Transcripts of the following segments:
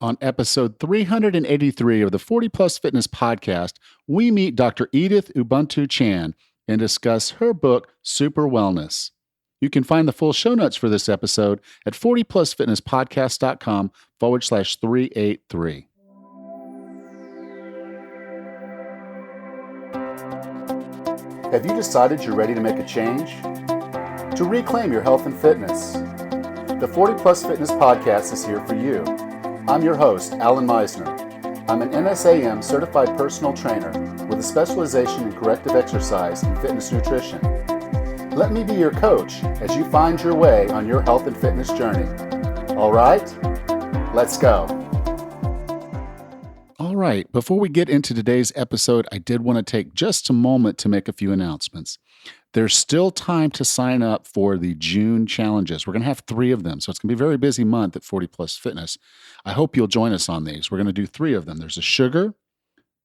On episode 383 of the 40 Plus Fitness podcast, we meet Dr. Edith Ubuntu Chan and discuss her book, Super Wellness. You can find the full show notes for this episode at 40plusfitnesspodcast.com/383. Have you decided you're ready to make a change? To reclaim your health and fitness? The 40 Plus Fitness podcast is here for you. I'm your host, Alan Meisner. I'm an NSAM certified personal trainer with a specialization in corrective exercise and fitness nutrition. Let me be your coach as you find your way on your health and fitness journey. All right, let's go. All right, before we get into today's episode, I did want to take just a moment to make a few announcements. There's still time to sign up for the June challenges. We're going to have 3 of them, so it's going to be a very busy month at 40 Plus Fitness. I hope you'll join us on these. We're going to do 3 of them. There's the sugar,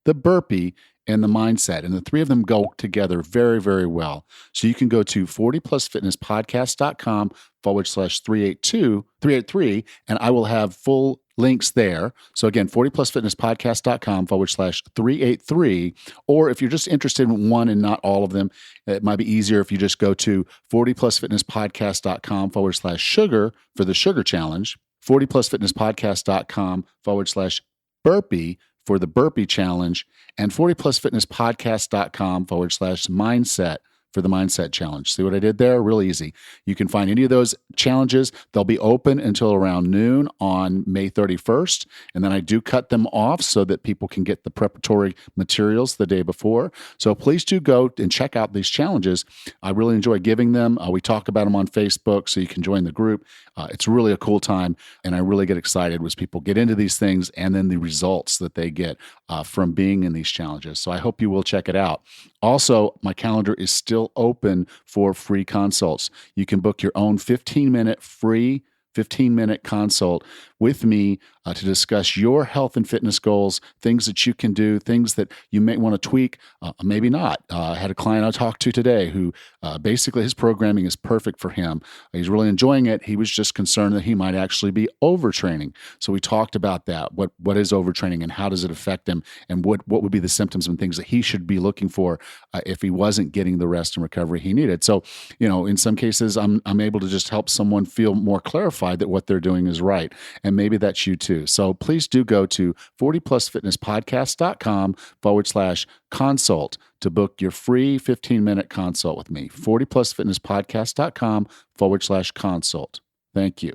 the burpee, and the mindset. And the 3 of them go together very, very well. So you can go to 40plusfitnesspodcast.com/383, and I will have full links there. So again, 40plusfitnesspodcast.com/383. Or if you're just interested in one and not all of them, it might be easier if you just go to 40plusfitnesspodcast.com/sugar for the sugar challenge, 40plusfitnesspodcast.com/burpee for the burpee challenge, and 40plusfitnesspodcast.com/mindset for the mindset challenge. See what I did there? Real easy. You can find any of those challenges. They'll be open until around noon on May 31st. And then I do cut them off so that people can get the preparatory materials the day before. So please do go and check out these challenges. I really enjoy giving them. We talk about them on Facebook, so you can join the group. It's really a cool time. And I really get excited as people get into these things and then the results that they get from being in these challenges. So I hope you will check it out. Also, my calendar is still open for free consults. You can book your own 15-minute free 15-minute consult with me to discuss your health and fitness goals, things that you can do, things that you may want to tweak, maybe not. I had a client I talked to today who basically his programming is perfect for him. He's really enjoying it. He was just concerned that he might actually be overtraining. So we talked about that. What is overtraining and how does it affect him, and what would be the symptoms and things that he should be looking for if he wasn't getting the rest and recovery he needed. So, in some cases, I'm able to just help someone feel more clarified that what they're doing is right. And maybe that's you too. So please do go to 40plusfitnesspodcast.com/consult to book your free 15-minute consult with me. 40plusfitnesspodcast.com/consult. Thank you.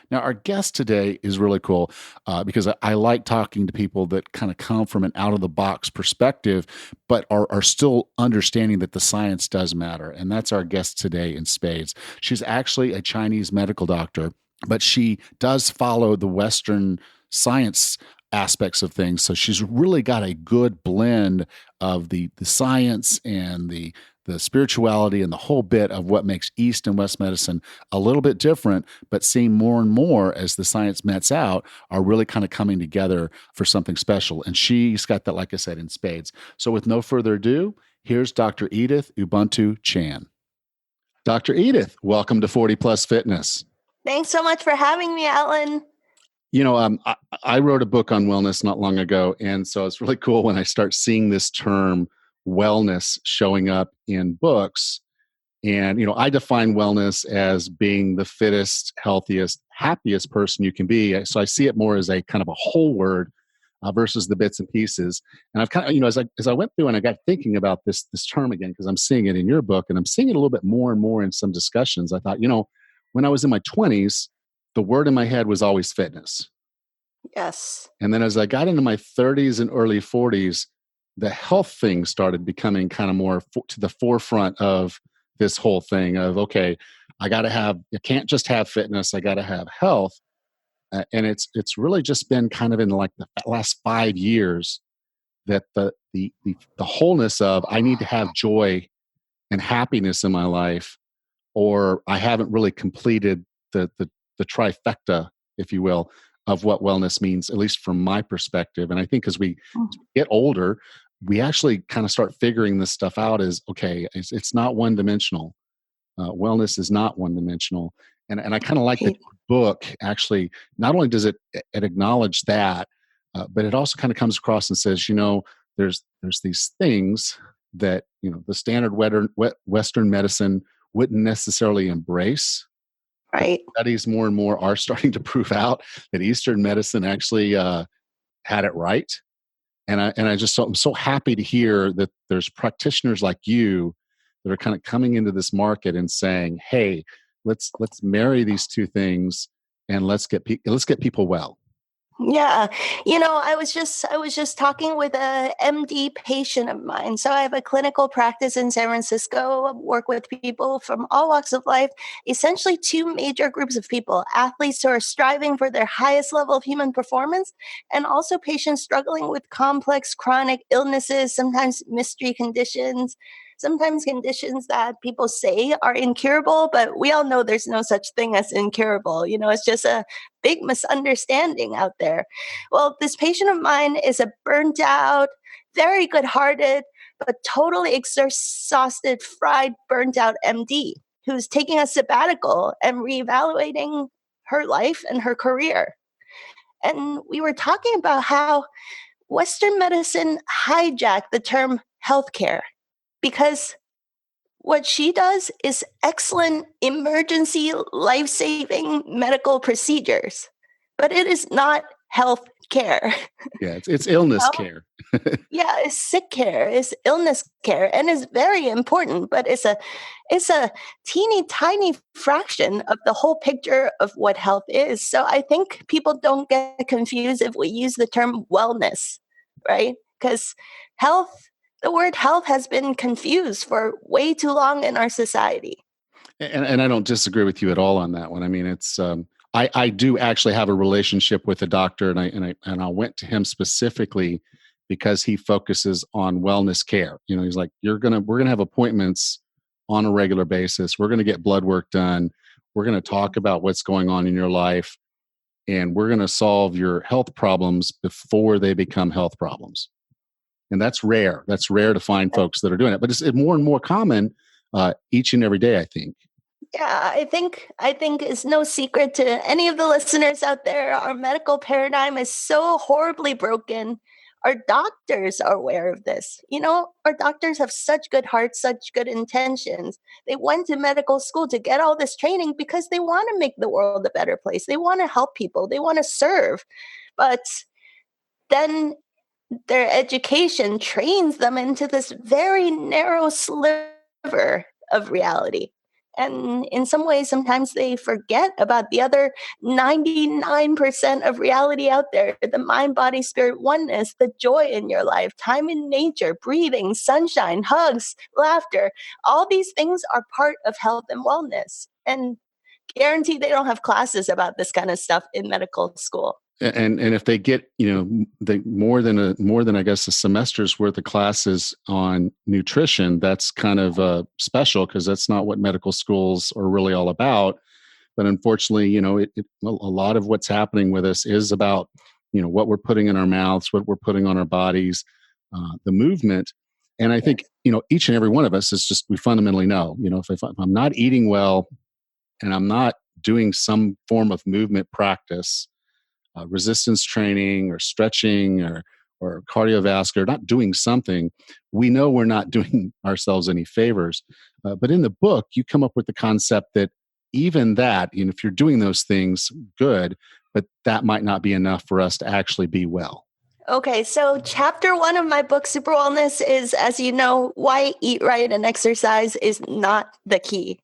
Now, our guest today is really cool because I like talking to people that kind of come from an out-of-the-box perspective, but are still understanding that the science does matter. And that's our guest today in spades. She's actually a Chinese medical doctor, but she does follow the Western science aspects of things. So she's really got a good blend of the science and the spirituality and the whole bit of what makes East and West medicine a little bit different, but seeing more and more as the science mets out are really kind of coming together for something special. And she's got that, like I said, in spades. So with no further ado, here's Dr. Edith Ubuntu Chan. Dr. Edith, welcome to 40 Plus Fitness. Thanks so much for having me, Alan. I wrote a book on wellness not long ago, and so it's really cool when I start seeing this term wellness showing up in books. And, I define wellness as being the fittest, healthiest, happiest person you can be. So I see it more as a kind of a whole word versus the bits and pieces. And I've kind of, as I went through and I got thinking about this term again, because I'm seeing it in your book and I'm seeing it a little bit more and more in some discussions, I thought, when I was in my 20s, the word in my head was always fitness. Yes. And then as I got into my 30s and early 40s, the health thing started becoming kind of more to the forefront of this whole thing of, okay, I can't just have fitness, I got to have health. And it's really just been kind of in like the last 5 years that the wholeness of I need to have joy and happiness in my life, or I haven't really completed the trifecta, if you will, of what wellness means, at least from my perspective. And I think as we get older, we actually kind of start figuring this stuff out as, okay, it's not one dimensional. Wellness is not one dimensional. And I kind of like that book actually, not only does it acknowledge that, but it also kind of comes across and says, there's these things that, the standard Western medicine wouldn't necessarily embrace. Right. Studies more and more are starting to prove out that Eastern medicine actually had it right. I'm so happy to hear that there's practitioners like you that are kind of coming into this market and saying, "Hey, let's marry these two things and let's get people well." Yeah. I was just talking with a MD patient of mine. So I have a clinical practice in San Francisco, work with people from all walks of life, essentially two major groups of people, athletes who are striving for their highest level of human performance, and also patients struggling with complex chronic illnesses, sometimes mystery conditions. Sometimes conditions that people say are incurable, but we all know there's no such thing as incurable. It's just a big misunderstanding out there. Well, this patient of mine is a burnt out, very good hearted, but totally exhausted, fried, burnt out MD who's taking a sabbatical and reevaluating her life and her career. And we were talking about how Western medicine hijacked the term healthcare because what she does is excellent emergency life saving medical procedures, but it is not health care. Yeah, it's illness care. Yeah, it's sick care, it's illness care, and it's very important, but it's a teeny tiny fraction of the whole picture of what health is. So I think people don't get confused if we use the term wellness, right? Because health, the word health has been confused for way too long in our society. And I don't disagree with you at all on that one. I mean, it's I do actually have a relationship with a doctor, and I went to him specifically because he focuses on wellness care. He's like, we're gonna have appointments on a regular basis. We're gonna get blood work done. We're gonna talk about what's going on in your life, and we're gonna solve your health problems before they become health problems. And that's rare. That's rare to find folks that are doing it, but it's more and more common each and every day, I think. Yeah, I think it's no secret to any of the listeners out there. Our medical paradigm is so horribly broken. Our doctors are aware of this. Our doctors have such good hearts, such good intentions. They went to medical school to get all this training because they want to make the world a better place. They want to help people. They want to serve. But then their education trains them into this very narrow sliver of reality. And in some ways, sometimes they forget about the other 99% of reality out there, the mind, body, spirit oneness, the joy in your life, time in nature, breathing, sunshine, hugs, laughter. All these things are part of health and wellness. And guarantee they don't have classes about this kind of stuff in medical school. And if they get more than I guess a semester's worth of classes on nutrition, that's kind of special because that's not what medical schools are really all about. But unfortunately, a lot of what's happening with us is about what we're putting in our mouths, what we're putting on our bodies, the movement. And I think each and every one of us is just, we fundamentally know, if I'm not eating well and I'm not doing some form of movement practice, resistance training or stretching or cardiovascular, not doing something, we know we're not doing ourselves any favors. But in the book, you come up with the concept that even that, if you're doing those things, good, but that might not be enough for us to actually be well. Okay, so chapter 1 of my book, Super Wellness, is, as you know, why eat right and exercise is not the key.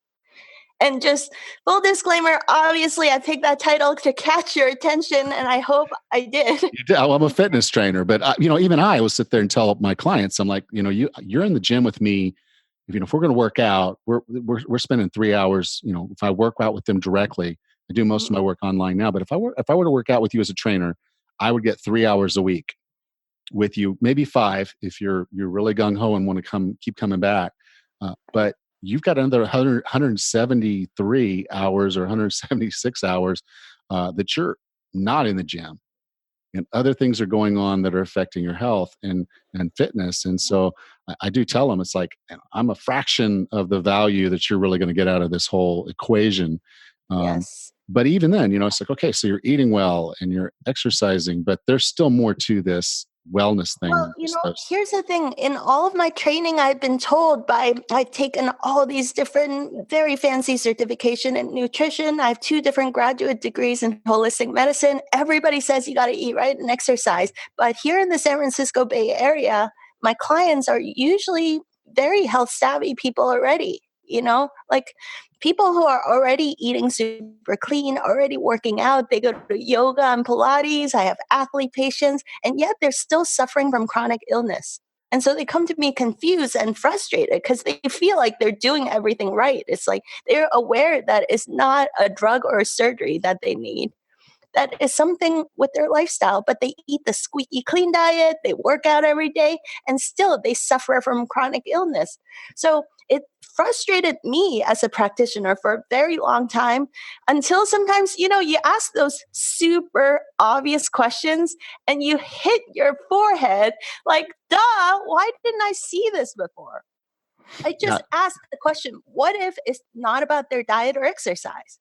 And just full disclaimer, obviously, I picked that title to catch your attention, and I hope I did. You did. I'm a fitness trainer, but even I will sit there and tell my clients, I'm like, you're in the gym with me. If we're going to work out, we're spending 3 hours. If I work out with them directly, I do most of my work online now. But if I were to work out with you as a trainer, I would get 3 hours a week with you, maybe 5 if you're really gung ho and want to keep coming back. But you've got another 173 hours or 176 hours that you're not in the gym. and other things are going on that are affecting your health and fitness. And so I do tell them, it's like, I'm a fraction of the value that you're really going to get out of this whole equation. Um, Yes. but even then, it's like, okay, so you're eating well and you're exercising, but there's still more to this wellness thing Well, than just those. here's the thing. In all of my training, I've been told I've taken all these different, very fancy certification in nutrition. I have 2 different graduate degrees in holistic medicine. Everybody says you got to eat right and exercise. But here in the San Francisco Bay Area, my clients are usually very health savvy people already, like people who are already eating super clean, already working out. They go to yoga and Pilates. I have athlete patients, and yet they're still suffering from chronic illness. And so they come to me confused and frustrated because they feel like they're doing everything right. It's like they're aware that it's not a drug or a surgery that they need, that is something with their lifestyle, but they eat the squeaky clean diet, they work out every day, and still they suffer from chronic illness. So it frustrated me as a practitioner for a very long time until sometimes, you ask those super obvious questions and you hit your forehead like, duh, why didn't I see this before? I Yeah. just asked the question, what if it's not about their diet or exercise?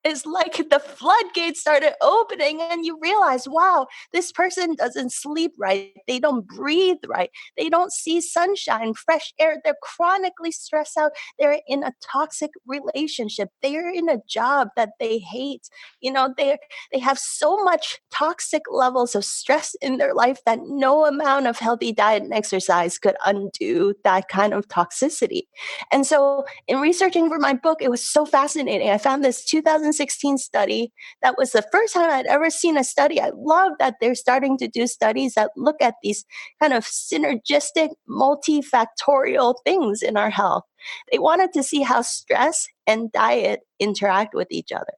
It's like the floodgates started opening and you realize, wow, this person doesn't sleep right. They don't breathe right. They don't see sunshine, fresh air. They're chronically stressed out. They're in a toxic relationship. They're in a job that they hate. They have so much toxic levels of stress in their life that no amount of healthy diet and exercise could undo that kind of toxicity. And so in researching for my book, it was so fascinating. I found this 2016 study that was the first time I'd ever seen a study. I love that they're starting to do studies that look at these kind of synergistic, multifactorial things in our health. They wanted to see how stress and diet interact with each other.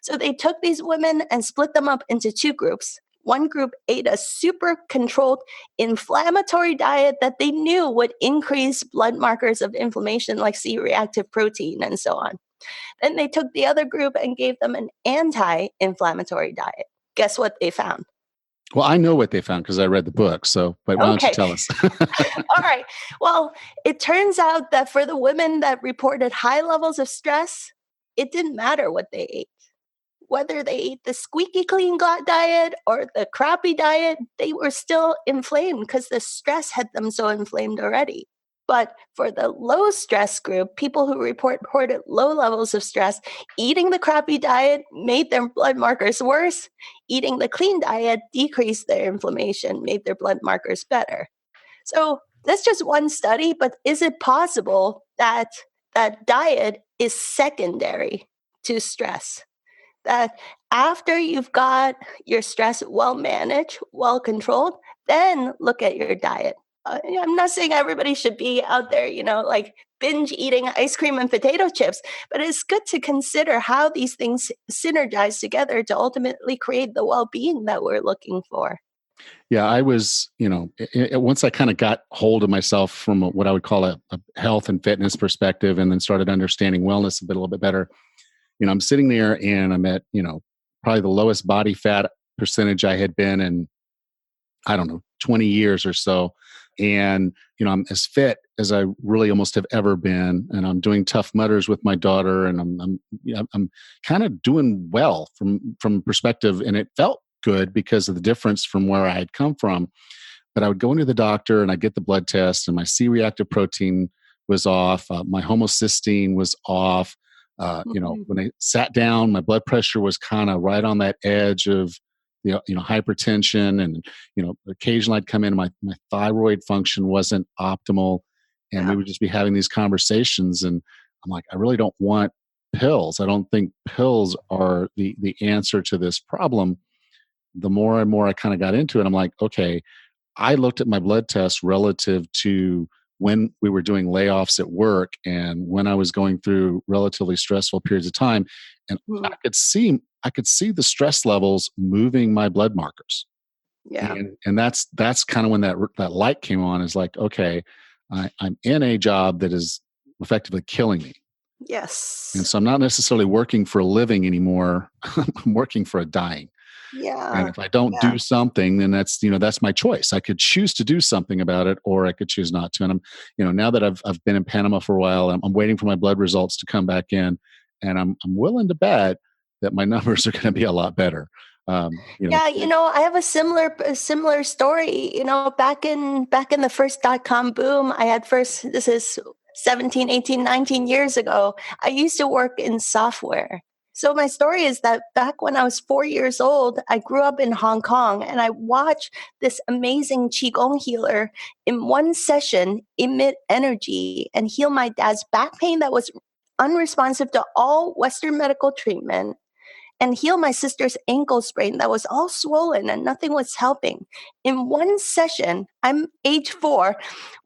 So they took these women and split them up into 2 groups. One group ate a super controlled inflammatory diet that they knew would increase blood markers of inflammation like C reactive protein and so on. Then they took the other group and gave them an anti inflammatory diet. Guess what they found? Well, I know what they found because I read the book. So, but why don't you Okay. tell us? All right. Well, it turns out that for the women that reported high levels of stress, it didn't matter what they ate. Whether they ate the squeaky clean diet or the crappy diet, they were still inflamed because the stress had them so inflamed already. But for the low stress group, people who reported low levels of stress, eating the crappy diet made their blood markers worse. Eating the clean diet decreased their inflammation, made their blood markers better. So that's just one study, but is it possible that that diet is secondary to stress? That after you've got your stress well managed, well controlled, then look at your diet. I'm not saying everybody should be out there, like binge eating ice cream and potato chips, but it's good to consider how these things synergize together to ultimately create the well being that we're looking for. Yeah, I was, once I kind of got hold of myself from what I would call a health and fitness perspective, and then started understanding wellness a little bit better. I'm sitting there and I'm at, probably the lowest body fat percentage I had been in, I don't know, 20 years or so. And, I'm as fit as I really almost have ever been. And I'm doing Tough Mudders with my daughter, and I'm kind of doing well from perspective. And it felt good because of the difference from where I had come from. But I would go into the doctor and I get the blood test, and my C reactive protein was off. My homocysteine was off. Mhm. When I sat down, my blood pressure was kind of right on that edge of, hypertension. And, occasionally I'd come in, my thyroid function wasn't optimal. And Yeah. we would just be having these conversations. And I'm like, I really don't want pills. I don't think pills are the answer to this problem. The more and more I kind of got into it, I'm like, okay, I looked at my blood test relative to when we were doing layoffs at work and when I was going through relatively stressful periods of time, and Mhm. I could see the stress levels moving my blood markers. Yeah. And that's kind of when that light came on, is like, okay, I'm in a job that is effectively killing me. And Yes. so I'm not necessarily working for a living anymore. I'm working for a dying. And Yeah. if I don't Yeah. do something, then that's my choice. I could choose to do something about it, or I could choose not to. And now that I've been in Panama for a while, I'm waiting for my blood results to come back in, and I'm willing to bet that my numbers are going to be a lot better. Yeah, I have a similar story. Back in the first .com boom, I had first this is 17, 18, 19 years ago. I used to work in software. So my story is that back when I was 4 years old, I grew up in Hong Kong and I watched this amazing qigong healer in one session emit energy and heal my dad's back pain that was unresponsive to all western medical treatment and heal my sister's ankle sprain that was all swollen and nothing was helping. In one session, I'm age 4,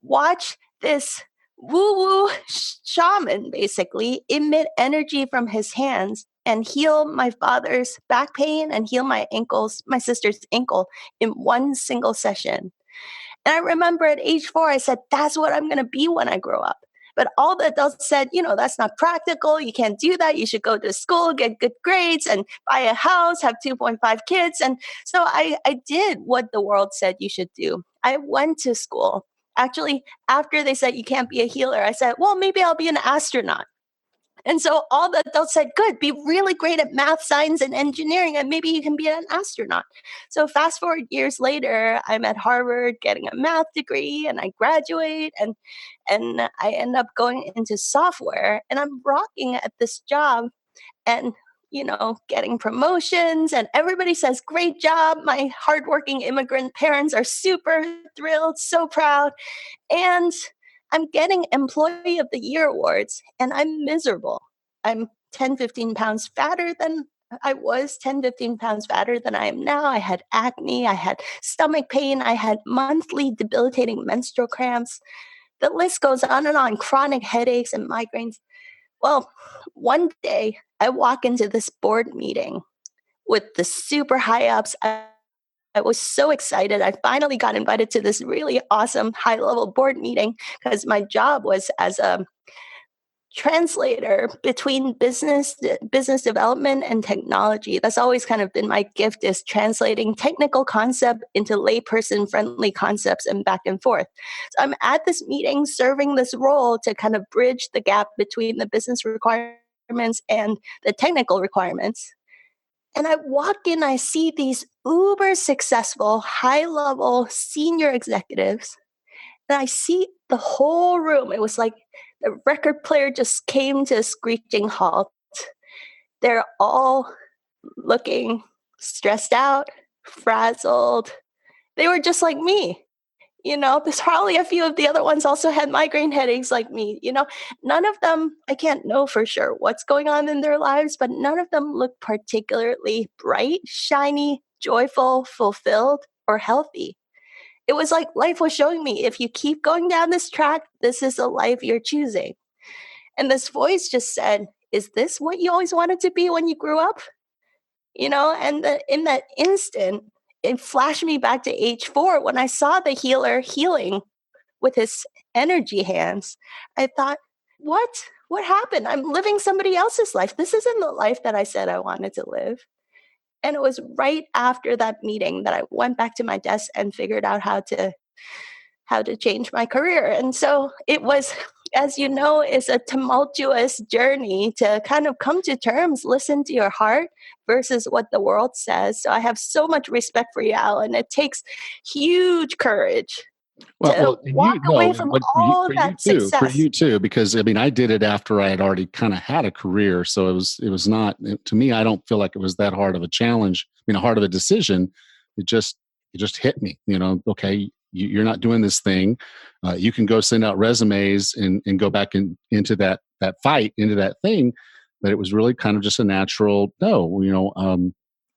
watch this woo woo shaman basically emit energy from his hands and heal my father's back pain and heal my sister's ankle in one single session. And I remember at age 4, I said, that's what I'm going to be when I grow up. But all the adults said, that's not practical. You can't do that. You should go to school, get good grades, and buy a house, have 2.5 kids. And so I did what the world said you should do. I went to school. Actually, after they said you can't be a healer, I said, well, maybe I'll be an astronaut. And so all the adults said, good, be really great at math, science, and engineering, and maybe you can be an astronaut. So fast forward years later, I'm at Harvard getting a math degree and I graduate and I end up going into software and I'm rocking at this job and getting promotions and everybody says, great job. My hardworking immigrant parents are super thrilled, so proud. And I'm getting Employee of the Year awards, and I'm miserable. I'm 10, 15 pounds fatter than I was, 10, 15 pounds fatter than I am now. I had acne, I had stomach pain, I had monthly debilitating menstrual cramps. The list goes on, chronic headaches and migraines. Well, one day I walk into this board meeting with the super high ups. I was so excited. I finally got invited to this really awesome high level board meeting because my job was as a translator between business development and technology. That's always kind of been my gift, is translating technical concept into layperson friendly concepts and back and forth. So I'm at this meeting serving this role to kind of bridge the gap between the business requirements and the technical requirements. And I walk in, I see these uber successful, high level senior executives, and I see the whole room. It was like the record player just came to a screeching halt. They're all looking stressed out, frazzled. They were just like me. There's hardly a few of the other ones also had migraine headaches like me. None of them, I can't know for sure what's going on in their lives, but none of them look particularly bright, shiny, joyful, fulfilled, or healthy. It was like life was showing me, if you keep going down this track, this is the life you're choosing. And this voice just said, is this what you always wanted to be when you grew up? And in that instant, it flashed me back to age 4 when I saw the healer healing with his energy hands. I thought, what? What happened? I'm living somebody else's life. This isn't the life that I said I wanted to live. And it was right after that meeting that I went back to my desk and figured out how to change my career. And so it was, as you know, is a tumultuous journey to kind of come to terms, listen to your heart versus what the world says. So I have so much respect for you, Alan. It takes huge courage to Well, and walk away from all for that success. you too, because I mean, I did it after I had already kind of had a career, so it was not to me. I don't feel like it was that hard of a challenge. I mean, a hard of a decision. It just hit me. Okay, you're not doing this thing. You can go send out resumes and go back into that fight, into that thing, but it was really kind of just a natural no.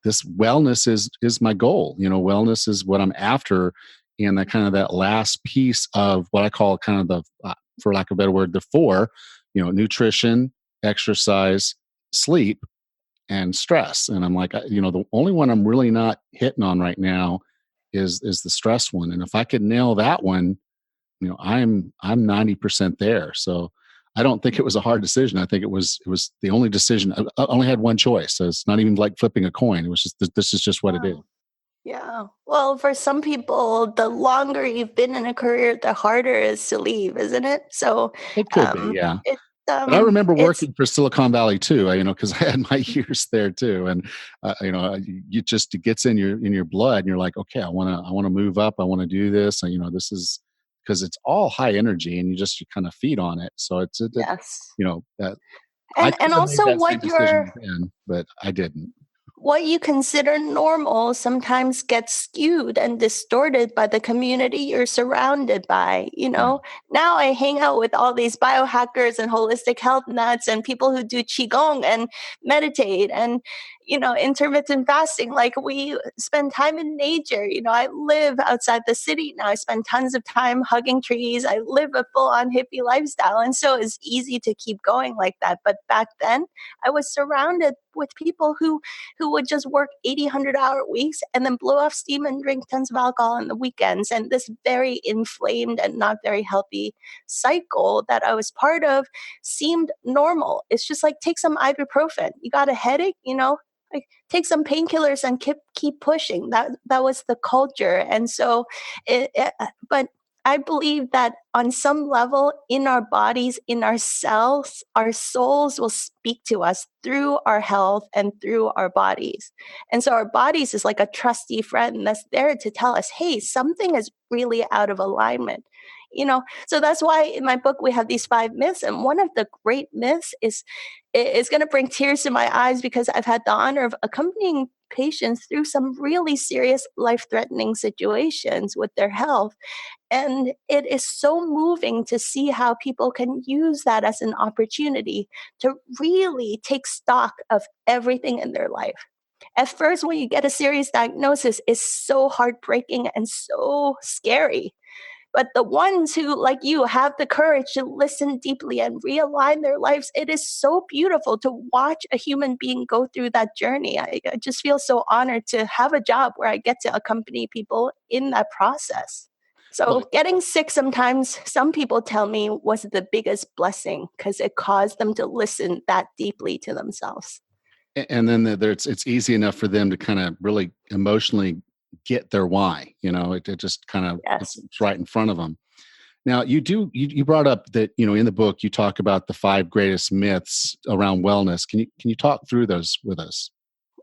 This wellness is my goal. Wellness is what I'm after, and that last piece of what I call kind of the, for lack of a better word, the four, nutrition, exercise, sleep, and stress. And I'm like, the only one I'm really not hitting on right now is the stress one. And if I could nail that one, I'm 90% there. So I don't think it was a hard decision. I think it was the only decision. I only had one choice. So it's not even like flipping a coin. It was just this is just what it is. Wow. Yeah. Well, for some people, the longer you've been in a career, the harder it is to leave, isn't it? So, It could be, yeah. it But I remember it's working for Silicon Valley too. Because I had my years there too, and you just it gets in your blood, and you're like, okay, I want to move up. I want to do this. And this is because it's all high energy, and you kind of feed on it. So yes. that I And could have made also that same decision then, but I didn't. what you consider normal sometimes gets skewed and distorted by the community you're surrounded by. Yeah. Now I hang out with all these biohackers and holistic health nuts and people who do qigong and meditate and intermittent fasting. Like, we spend time in nature. I live outside the city now. I spend tons of time hugging trees. I live a full-on hippie lifestyle, and so it's easy to keep going like that. But back then I was surrounded with people who would just work 80, 100-hour weeks and then blow off steam and drink tons of alcohol on the weekends. And this very inflamed and not very healthy cycle that I was part of seemed normal. It's just like, take some ibuprofen. You got a headache, like, take some painkillers and keep pushing. That was the culture. And so but I believe that on some level, in our bodies, in our cells, our souls will speak to us through our health and through our bodies. And so our bodies is like a trusty friend that's there to tell us, hey, something is really out of alignment. So that's why in my book we have these 5 myths, and one of the great myths is going to bring tears to my eyes, because I've had the honor of accompanying patients through some really serious life-threatening situations with their health. And it is so moving to see how people can use that as an opportunity to really take stock of everything in their life. At first, when you get a serious diagnosis, it's so heartbreaking and so scary. But the ones who, like you, have the courage to listen deeply and realign their lives, it is so beautiful to watch a human being go through that journey. I just feel so honored to have a job where I get to accompany people in that process. Well, So getting sick sometimes, some people tell me, was the biggest blessing because it caused them to listen that deeply to themselves. and then it's easy enough for them to kind of really emotionally get their why. It just kind of Yes. it's right in front of them. Now, you brought up that in the book you talk about the 5 greatest myths around wellness. Can you talk through those with us?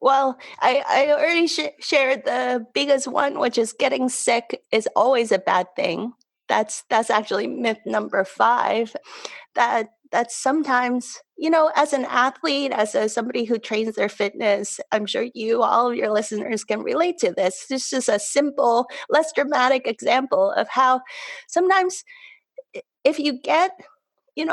Well, I already shared the biggest one, which is getting sick is always a bad thing. That's actually myth number 5. That sometimes, as an athlete, somebody who trains their fitness, I'm sure all of your listeners can relate to this. This is a simple, less dramatic example of how sometimes if you get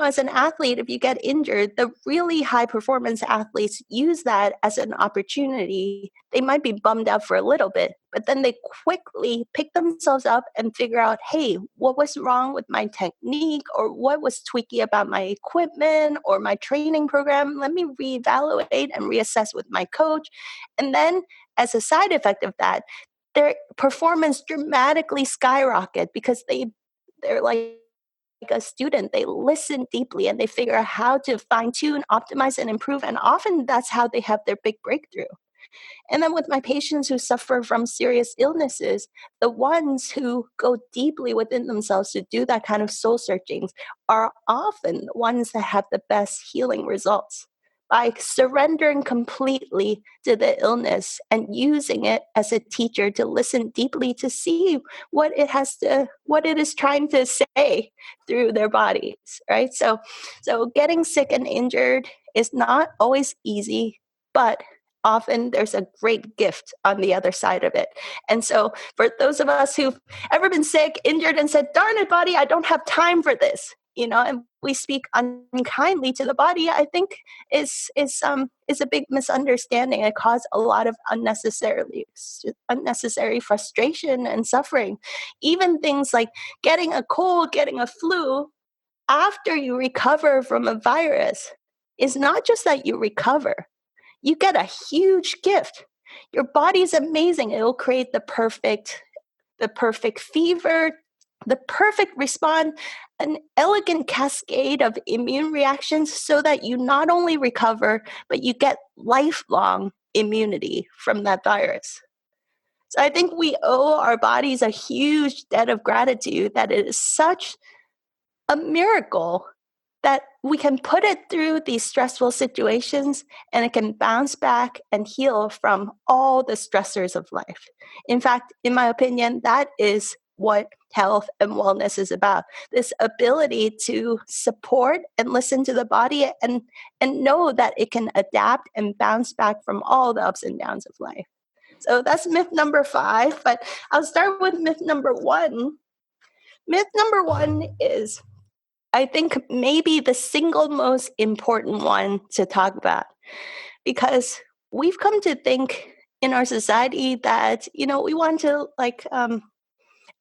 as an athlete, if you get injured, the really high performance athletes use that as an opportunity. They might be bummed out for a little bit, but then they quickly pick themselves up and figure out, hey, what was wrong with my technique, or what was tweaky about my equipment or my training program? Let me reevaluate and reassess with my coach. And then, as a side effect of that, their performance dramatically skyrocket because they're like a student, they listen deeply and they figure out how to fine tune, optimize, and improve. And often that's how they have their big breakthrough. And then with my patients who suffer from serious illnesses, the ones who go deeply within themselves to do that kind of soul searching are often the ones that have the best healing results. By surrendering completely to the illness and using it as a teacher to listen deeply to see what it is trying to say through their bodies, right? So getting sick and injured is not always easy, but often there's a great gift on the other side of it. And so for those of us who've ever been sick, injured, and said, darn it, body, I don't have time for this, and we speak unkindly to the body, I think is a big misunderstanding. It caused a lot of unnecessary frustration and suffering. Even things like getting a cold, getting a flu, after you recover from a virus, is not just that you recover, you get a huge gift. Your body is amazing. It will create the perfect fever the perfect response, an elegant cascade of immune reactions so that you not only recover, but you get lifelong immunity from that virus. So I think we owe our bodies a huge debt of gratitude that it is such a miracle that we can put it through these stressful situations and it can bounce back and heal from all the stressors of life. In fact, in my opinion, that is what health and wellness is about. This ability to support and listen to the body and know that it can adapt and bounce back from all the ups and downs of life. So that's myth number 5, but I'll start with myth number 1. Myth number 1 is, I think, maybe the single most important one to talk about, because we've come to think in our society that, we want to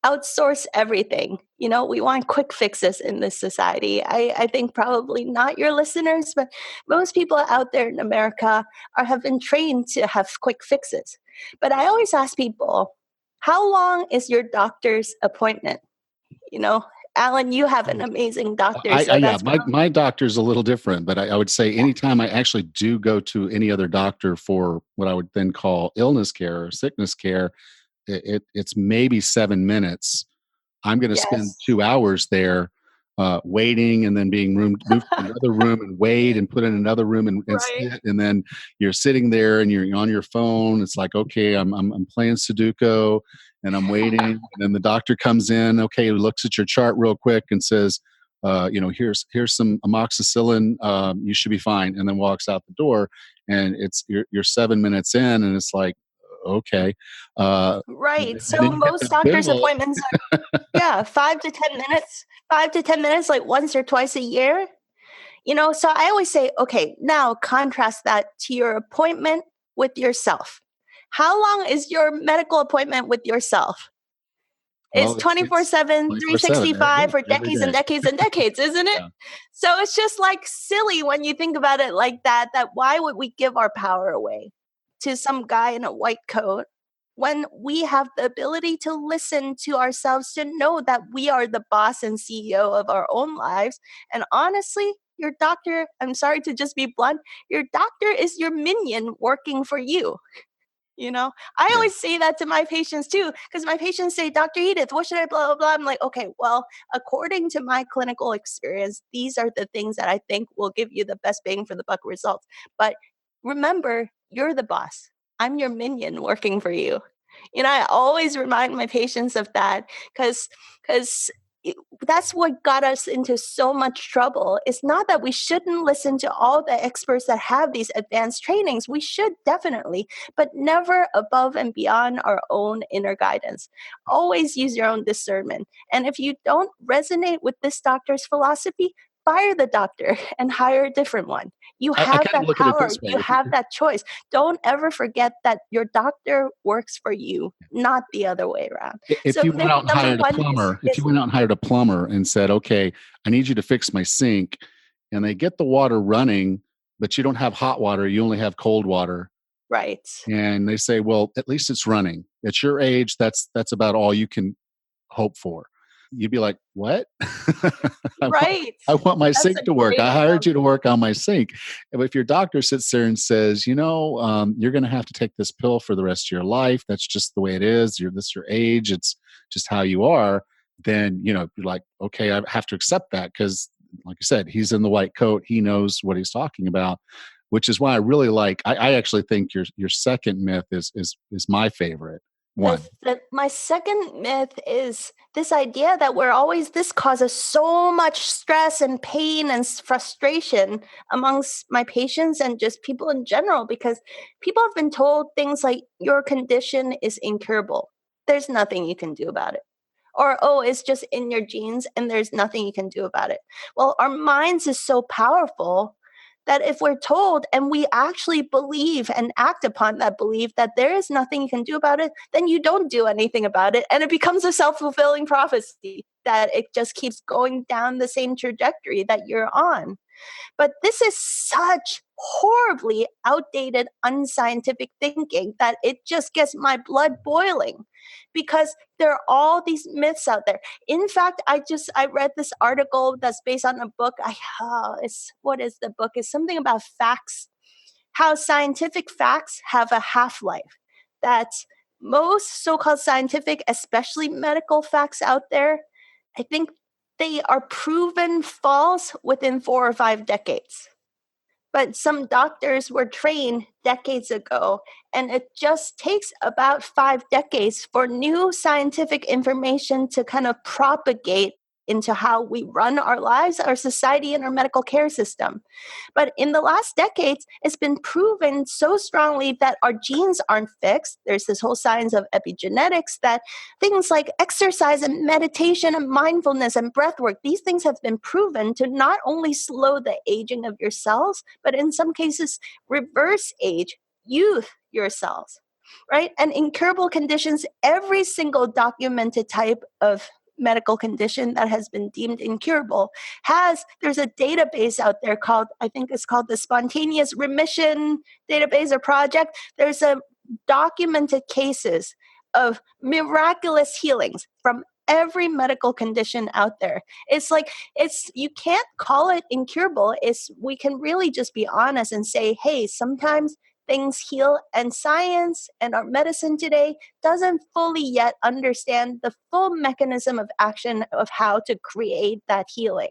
outsource everything. We want quick fixes in this society. I think probably not your listeners, but most people out there in America have been trained to have quick fixes. But I always ask people, how long is your doctor's appointment? Alan, you have an amazing doctor, so Yeah, that's my doctor's a little different, but I would say anytime I actually do go to any other doctor for what I would then call illness care or sickness care, it's maybe 7 minutes. I'm going to spend yes. 2 hours there waiting, and then being moved to another room and wait and put in another room and Right. sit. And then you're sitting there and you're on your phone. It's like, okay, I'm playing Sudoku and I'm waiting. And then the doctor comes in, okay, looks at your chart real quick and says, here's some amoxicillin. You should be fine. And then walks out the door. And you're 7 minutes in, and it's like, okay. Right. And then So you get most the doctor's bill. appointments are, 5 to 10 minutes, 5 to 10 minutes, like once or twice a year. So I always say, okay, now contrast that to your appointment with yourself. How long is your medical appointment with yourself? It's Well, it's 24/7, 24/7, 365 for every decades and day. decades and decades, isn't it? Yeah. So it's just like silly when you think about it like that why would we give our power away to some guy in a white coat when we have the ability to listen to ourselves, to know that we are the boss and CEO of our own lives. And honestly, your doctor, I'm sorry to just be blunt, your doctor is your minion working for you. I Yeah. always say that to my patients too, because my patients say, Dr. Edith, what should I blah, blah, blah. I'm like, okay, well, according to my clinical experience, these are the things that I think will give you the best bang for the buck results. But remember, you're the boss. I'm your minion working for you. I always remind my patients of that because that's what got us into so much trouble. It's not that we shouldn't listen to all the experts that have these advanced trainings. We should definitely, but never above and beyond our own inner guidance. Always use your own discernment. And if you don't resonate with this doctor's philosophy, fire the doctor and hire a different one. You I have kind of that look at it power. this way. You have that choice. Don't ever forget that your doctor works for you, not the other way around. If So you went myth out and number hired a one plumber, if you is went out and hired a plumber and said, "Okay, I need you to fix my sink," and they get the water running, but you don't have hot water, you only have cold water, right. and they say, "Well, at least it's running." At your age, that's about all you can hope for. You'd be like, "What? I want Right. I want my That's a sink to work. great I hired you to analogy. work on my sink." And if your doctor sits there and says, "You're going to have to take this pill for the rest of your life. That's just the way it is. This is your age. It's just how you are." Then you're like, "Okay, I have to accept that," because, like I said, he's in the white coat. He knows what he's talking about. Which is why I really like. I actually think your second myth is my favorite one. My second myth is this idea that this causes so much stress and pain and frustration amongst my patients and just people in general, because people have been told things like, your condition is incurable. There's nothing you can do about it. Or, oh, it's just in your genes and there's nothing you can do about it. Well, our minds is so powerful that if we're told and we actually believe and act upon that belief that there is nothing you can do about it, then you don't do anything about it. And it becomes a self-fulfilling prophecy that it just keeps going down the same trajectory that you're on. But this is such horribly outdated, unscientific thinking that it just gets my blood boiling, because there are all these myths out there. In fact, I read this article that's based on a book. What is the book? It's something about facts, how scientific facts have a half-life. That most so-called scientific, especially medical facts out there, I think they are proven false within 4 or 5 decades. But some doctors were trained decades ago, and it just takes about 5 decades for new scientific information to kind of propagate into how we run our lives, our society, and our medical care system. But in the last decades, it's been proven so strongly that our genes aren't fixed. There's this whole science of epigenetics, that things like exercise and meditation and mindfulness and breath work, these things have been proven to not only slow the aging of your cells, but in some cases, reverse age, youth your cells, right? And incurable conditions, every single documented type of medical condition that has been deemed incurable there's a database out there called, I think it's called the Spontaneous Remission Database or Project. There's a documented cases of miraculous healings from every medical condition out there. You can't call it incurable. We can really just be honest and say, hey, sometimes things heal, and science and our medicine today doesn't fully yet understand the full mechanism of action of how to create that healing.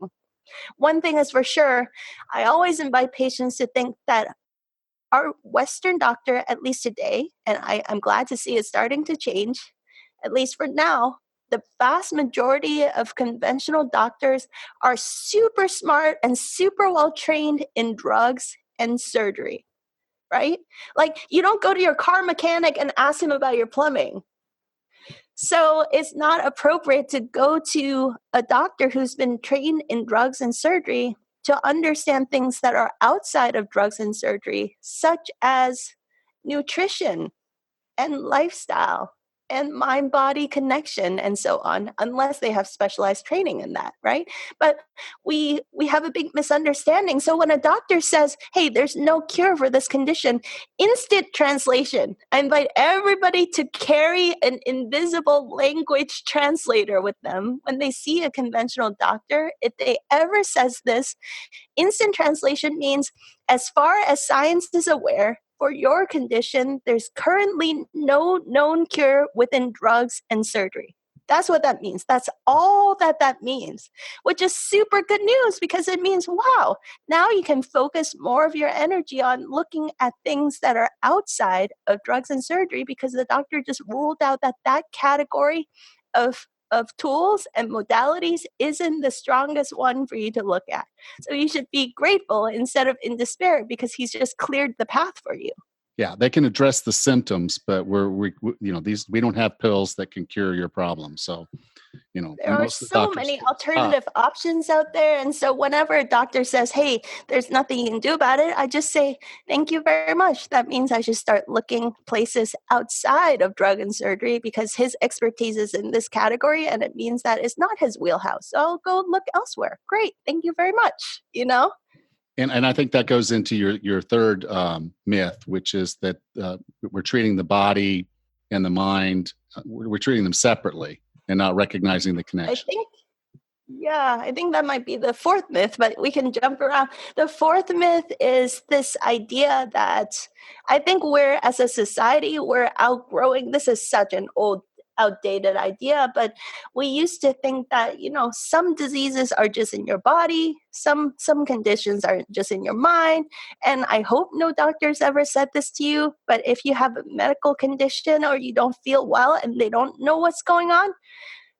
One thing is for sure, I always invite patients to think that our Western doctor, at least today, and I'm glad to see it starting to change, at least for now, the vast majority of conventional doctors are super smart and super well trained in drugs and surgery. Right? Like, you don't go to your car mechanic and ask him about your plumbing. So it's not appropriate to go to a doctor who's been trained in drugs and surgery to understand things that are outside of drugs and surgery, such as nutrition and lifestyle and mind-body connection and so on, unless they have specialized training in that, right? But we have a big misunderstanding. So when a doctor says, hey, there's no cure for this condition, instant translation. I invite everybody to carry an invisible language translator with them when they see a conventional doctor. If they ever says this, instant translation means, as far as science is aware, for your condition, there's currently no known cure within drugs and surgery. That's what that means. That's all that means, which is super good news, because it means, wow, now you can focus more of your energy on looking at things that are outside of drugs and surgery, because the doctor just ruled out that category of tools and modalities isn't the strongest one for you to look at. So you should be grateful instead of in despair, because he's just cleared the path for you. Yeah, they can address the symptoms, but we don't have pills that can cure your problem. So, there are so many alternative options out there. And so whenever a doctor says, hey, there's nothing you can do about it, I just say, thank you very much. That means I should start looking places outside of drug and surgery, because his expertise is in this category, and it means that it's not his wheelhouse. So I'll go look elsewhere. Great. Thank you very much. And I think that goes into your third myth, which is that we're treating the body and the mind, we're treating them separately and not recognizing the connection. I think that might be the fourth myth, but we can jump around. The fourth myth is this idea that I think as a society, we're outgrowing. This is such an outdated idea, but we used to think that, some diseases are just in your body, some conditions are just in your mind. And I hope no doctors ever said this to you, but if you have a medical condition or you don't feel well and they don't know what's going on,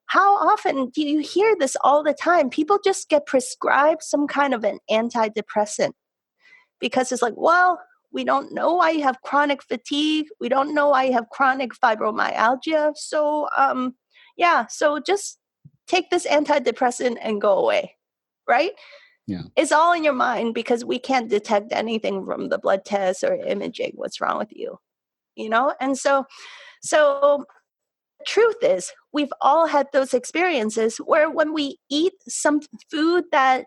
how often do you hear this all the time? People just get prescribed some kind of an antidepressant because it's like, well, we don't know why you have chronic fatigue. We don't know why you have chronic fibromyalgia. So, so just take this antidepressant and go away, right? Yeah. It's all in your mind, because we can't detect anything from the blood test or imaging what's wrong with you, And so truth is, we've all had those experiences where when we eat some food that,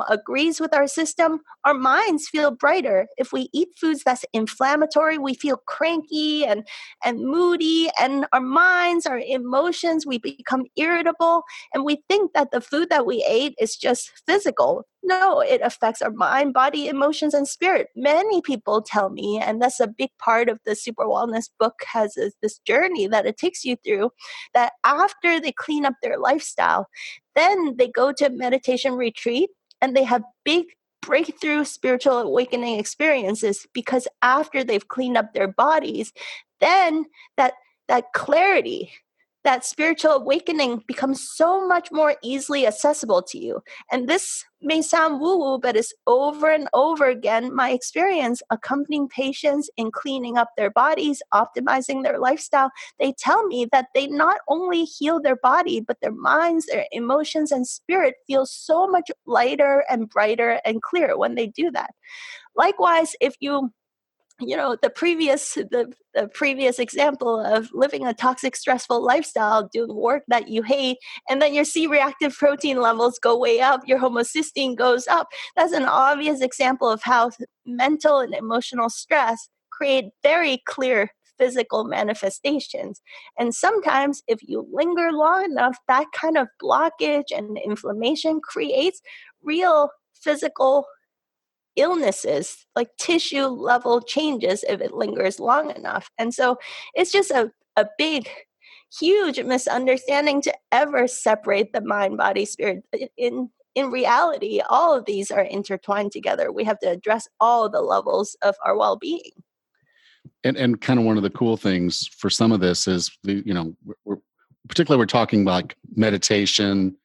agrees with our system, our minds feel brighter. If we eat foods that's inflammatory, we feel cranky and moody, and our minds, our emotions, we become irritable, and we think that the food that we ate is just physical. No, it affects our mind, body, emotions, and spirit. Many people tell me, and that's a big part of the Super Wellness book, has this journey that it takes you through, that after they clean up their lifestyle, then they go to meditation retreat and they have big breakthrough spiritual awakening experiences, because after they've cleaned up their bodies, then that clarity, that spiritual awakening becomes so much more easily accessible to you. And this may sound woo-woo, but it's over and over again my experience accompanying patients in cleaning up their bodies, optimizing their lifestyle. They tell me that they not only heal their body, but their minds, their emotions, and spirit feel so much lighter and brighter and clearer when they do that. Likewise, if the previous example of living a toxic, stressful lifestyle, doing work that you hate, and then your C-reactive protein levels go way up, your homocysteine goes up. That's an obvious example of how mental and emotional stress create very clear physical manifestations. And sometimes if you linger long enough, that kind of blockage and inflammation creates real physical illnesses, like tissue level changes, if it lingers long enough. And so it's just a big, huge misunderstanding to ever separate the mind, body, spirit. In reality, all of these are intertwined together. We have to address all the levels of our well-being. And kind of one of the cool things for some of this is we're particularly we're talking about like meditation,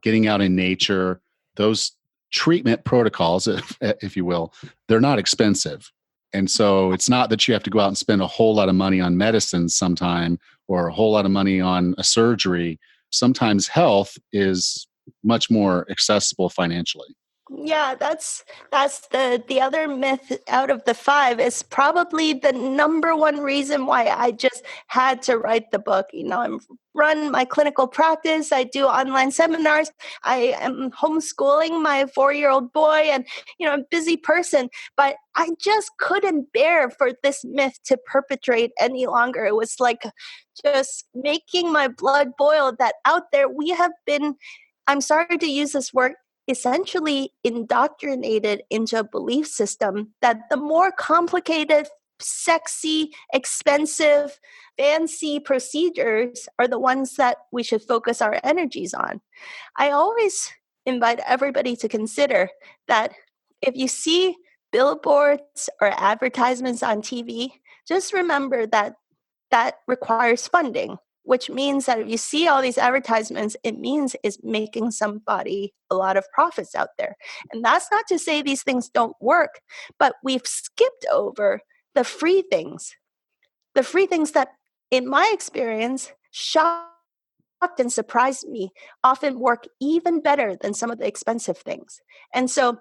getting out in nature, those treatment protocols, if you will, they're not expensive. And so it's not that you have to go out and spend a whole lot of money on medicine sometime, or a whole lot of money on a surgery. Sometimes health is much more accessible financially. Yeah, that's the other myth out of the five, is probably the number one reason why I just had to write the book. I'm run my clinical practice. I do online seminars. I am homeschooling my 4-year-old boy, and I'm a busy person, but I just couldn't bear for this myth to perpetrate any longer. It was like just making my blood boil that out there we have been, I'm sorry to use this word, essentially indoctrinated into a belief system that the more complicated, sexy, expensive, fancy procedures are the ones that we should focus our energies on. I always invite everybody to consider that if you see billboards or advertisements on TV, just remember that that requires funding, which means that if you see all these advertisements, it means it's making somebody a lot of profits out there. And that's not to say these things don't work, but we've skipped over the free things that, in my experience, shocked and surprised me, often work even better than some of the expensive things. And so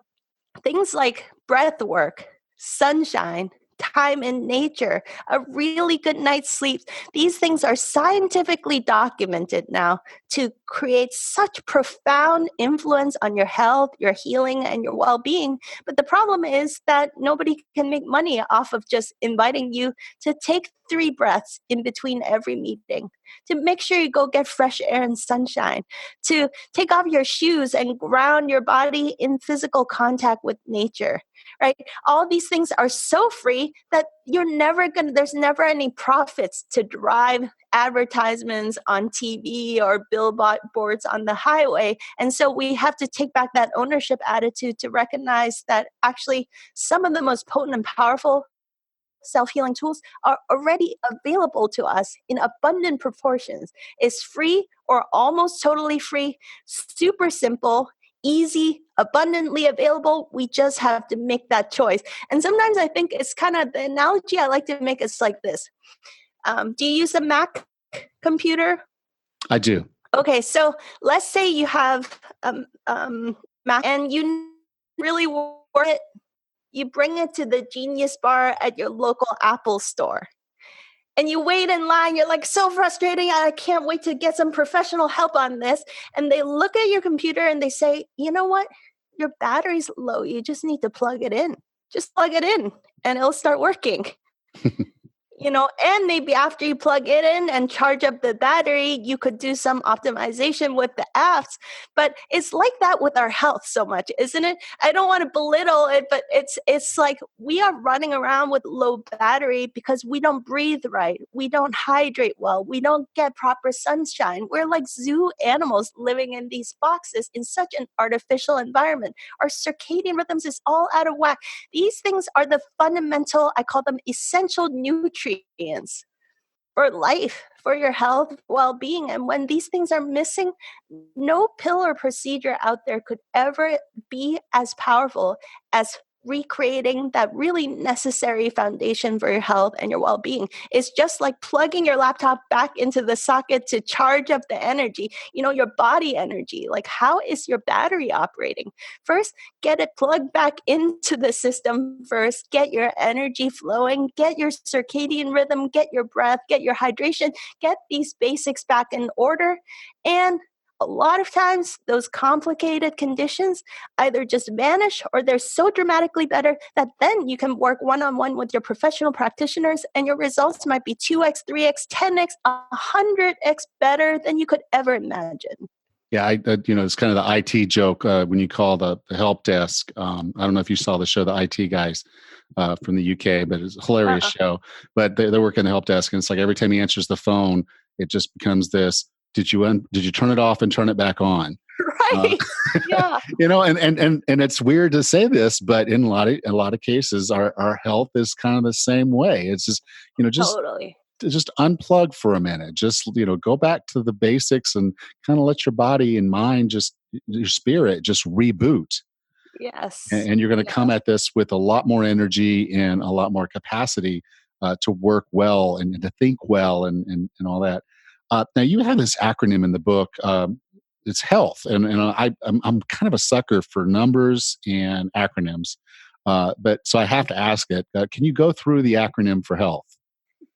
things like breath work, sunshine, time in nature, a really good night's sleep. These things are scientifically documented now to create such profound influence on your health, your healing, and your well-being. But the problem is that nobody can make money off of just inviting you to take 3 breaths in between every meeting, to make sure you go get fresh air and sunshine, to take off your shoes and ground your body in physical contact with nature, right? All these things are so free that there's never any profits to drive advertisements on TV or billboards on the highway. And so we have to take back that ownership attitude to recognize that actually some of the most potent and powerful self-healing tools are already available to us in abundant proportions. It's free or almost totally free, super simple, easy, abundantly available. We just have to make that choice. And sometimes I think it's kind of, the analogy I like to make is like this. Do you use a Mac computer? I do. Okay, so let's say you have Mac and you really work it. You bring it to the Genius Bar at your local Apple store. and you wait in line. You're like so frustrated. I can't wait to get some professional help on this. And they look at your computer and they say, you know what? Your battery's low. You just need to plug it in. Just plug it in and it'll start working. And maybe after you plug it in and charge up the battery, you could do some optimization with the apps. But it's like that with our health so much, isn't it? I don't want to belittle it, but it's like we are running around with low battery because we don't breathe right. We don't hydrate well. We don't get proper sunshine. We're like zoo animals living in these boxes in such an artificial environment. Our circadian rhythms is all out of whack. These things are the fundamental, I call them essential nutrients for life, for your health, well-being. And when these things are missing, no pill or procedure out there could ever be as powerful as recreating that really necessary foundation for your health and your well-being. It's just like plugging your laptop back into the socket to charge up the energy, your body energy. Like, how is your battery operating? First, get it plugged back into the system first, get your energy flowing, get your circadian rhythm, get your breath, get your hydration, get these basics back in order. And a lot of times, those complicated conditions either just vanish or they're so dramatically better that then you can work one-on-one with your professional practitioners and your results might be 2x, 3x, 10x, 100x better than you could ever imagine. Yeah, it's kind of the IT joke when you call the help desk. I don't know if you saw the show, the IT guys from the UK, but it's a hilarious show. But they work in the help desk, and it's like every time he answers the phone, it just becomes this: Did you turn it off and turn it back on? Right. Yeah. And it's weird to say this, but in a lot of cases, our health is kind of the same way. It's just Totally. just unplug for a minute. Just go back to the basics and kind of let your body and mind, just your spirit, just reboot. Yes. And you're going to come at this with a lot more energy and a lot more capacity to work well and to think well and all that. Now you have this acronym in the book. It's health, and I'm kind of a sucker for numbers and acronyms. But so I have to ask it. Can you go through the acronym for health?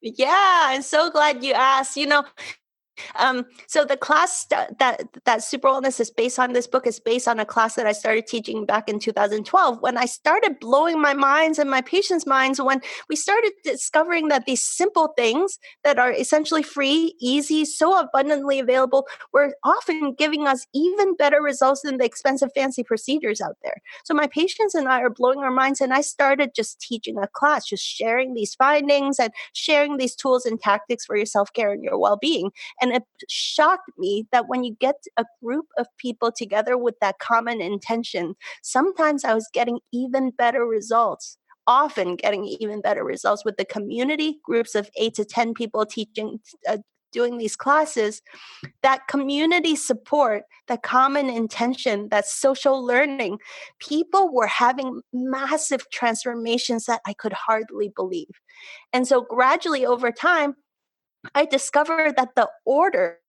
Yeah, I'm so glad you asked. So the class that Super Wellness is based on, this book is based on a class that I started teaching back in 2012 when I started blowing my minds and my patients' minds when we started discovering that these simple things that are essentially free, easy, so abundantly available were often giving us even better results than the expensive fancy procedures out there. So my patients and I are blowing our minds, and I started just teaching a class, just sharing these findings and sharing these tools and tactics for your self-care and your well-being. And it shocked me that when you get a group of people together with that common intention, sometimes I was getting even better results, often getting even better results with the community, groups of 8 to 10 people teaching, doing these classes. That community support, that common intention, that social learning, people were having massive transformations that I could hardly believe. And so gradually over time, I discovered that the order,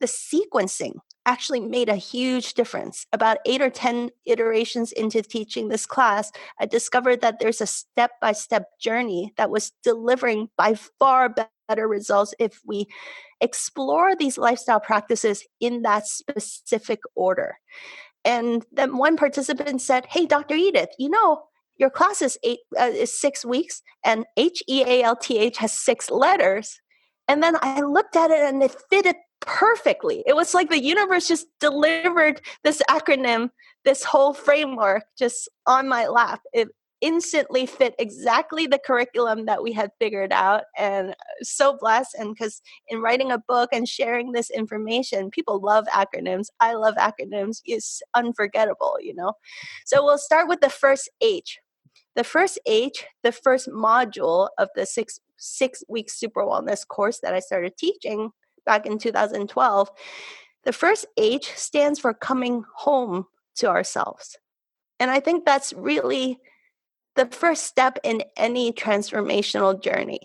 the sequencing actually made a huge difference. About 8 or 10 iterations into teaching this class, I discovered that there's a step-by-step journey that was delivering by far better results if we explore these lifestyle practices in that specific order. And then one participant said, "Hey, Dr. Edith, your class is 6 weeks, and HEALTH has 6 letters." And then I looked at it and it fitted perfectly. It was like the universe just delivered this acronym, this whole framework just on my lap. It instantly fit exactly the curriculum that we had figured out. And so blessed. And because in writing a book and sharing this information, people love acronyms. I love acronyms. It's unforgettable, So we'll start with the first H. The first H, the first module of the six-week Super Wellness course that I started teaching back in 2012, the first H stands for coming home to ourselves. And I think that's really the first step in any transformational journey,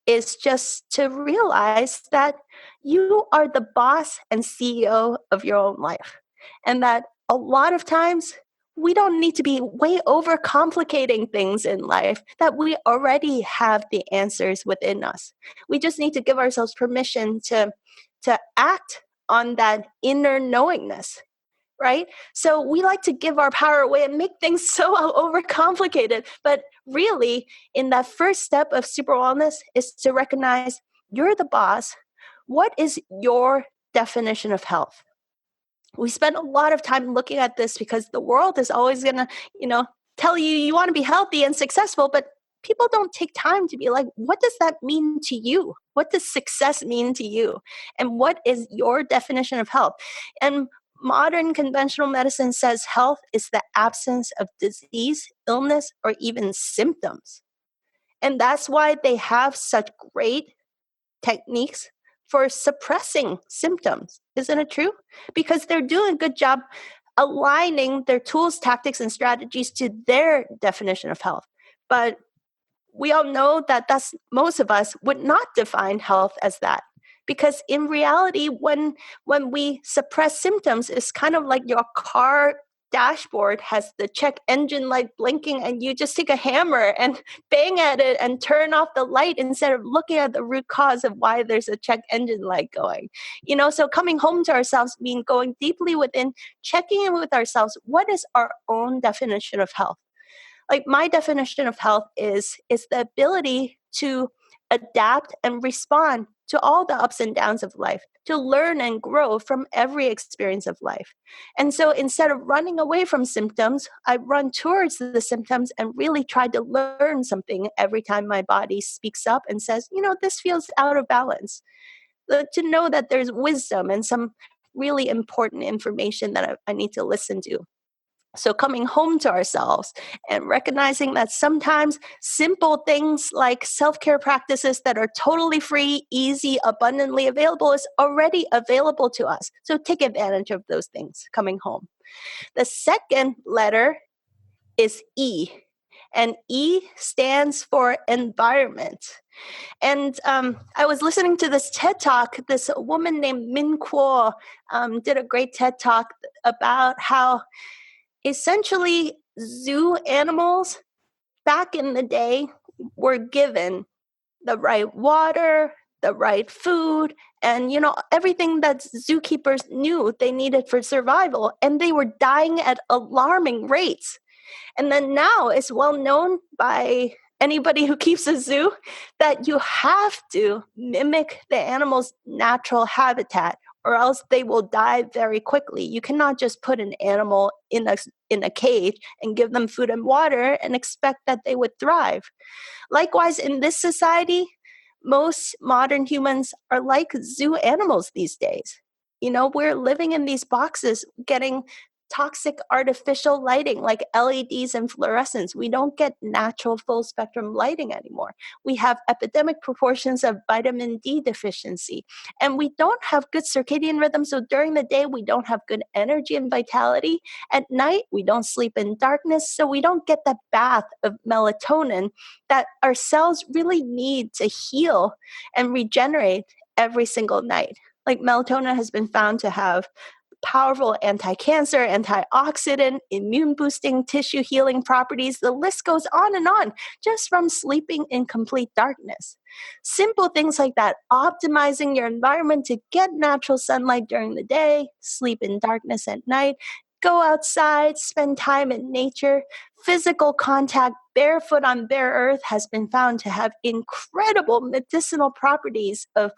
is just to realize that you are the boss and CEO of your own life. And that a lot of times we don't need to be way overcomplicating things in life, that we already have the answers within us. We just need to give ourselves permission to act on that inner knowingness, right? So we like to give our power away and make things so overcomplicated. But really, in that first step of super wellness is to recognize you're the boss. What is your definition of health? We spend a lot of time looking at this because the world is always going to, tell you want to be healthy and successful, but people don't take time to be like, what does that mean to you? What does success mean to you? And what is your definition of health? And modern conventional medicine says health is the absence of disease, illness, or even symptoms. And that's why they have such great techniques for suppressing symptoms. Isn't it true? Because they're doing a good job aligning their tools, tactics, and strategies to their definition of health. But we all know that most of us would not define health as that. Because in reality, when we suppress symptoms, it's kind of like your car dashboard has the check engine light blinking, and you just take a hammer and bang at it and turn off the light instead of looking at the root cause of why there's a check engine light going. So coming home to ourselves means going deeply within, checking in with ourselves. What is our own definition of health? Like my definition of health is the ability to adapt and respond to all the ups and downs of life, to learn and grow from every experience of life. And so instead of running away from symptoms, I run towards the symptoms and really try to learn something every time my body speaks up and says, this feels out of balance. To know that there's wisdom and some really important information that I need to listen to. So coming home to ourselves and recognizing that sometimes simple things like self-care practices that are totally free, easy, abundantly available is already available to us. So take advantage of those things coming home. The second letter is E, and E stands for environment. And I was listening to this TED Talk. This woman named Min Kuo did a great TED Talk about how essentially zoo animals back in the day were given the right water, the right food, and everything that zookeepers knew they needed for survival, and they were dying at alarming rates. And then now it's well known by anybody who keeps a zoo that you have to mimic the animal's natural habitat, or else they will die very quickly. You cannot just put an animal in a cage and give them food and water and expect that they would thrive. Likewise, in this society, most modern humans are like zoo animals these days. We're living in these boxes, getting toxic artificial lighting like LEDs and fluorescents. We don't get natural full spectrum lighting anymore. We have epidemic proportions of vitamin D deficiency, and we don't have good circadian rhythm. So during the day, we don't have good energy and vitality. At night, we don't sleep in darkness. So we don't get that bath of melatonin that our cells really need to heal and regenerate every single night. Like melatonin has been found to have powerful anti-cancer, antioxidant, immune-boosting, tissue healing properties. The list goes on just from sleeping in complete darkness. Simple things like that, optimizing your environment to get natural sunlight during the day, sleep in darkness at night, go outside, spend time in nature. Physical contact, barefoot on bare earth, has been found to have incredible medicinal properties of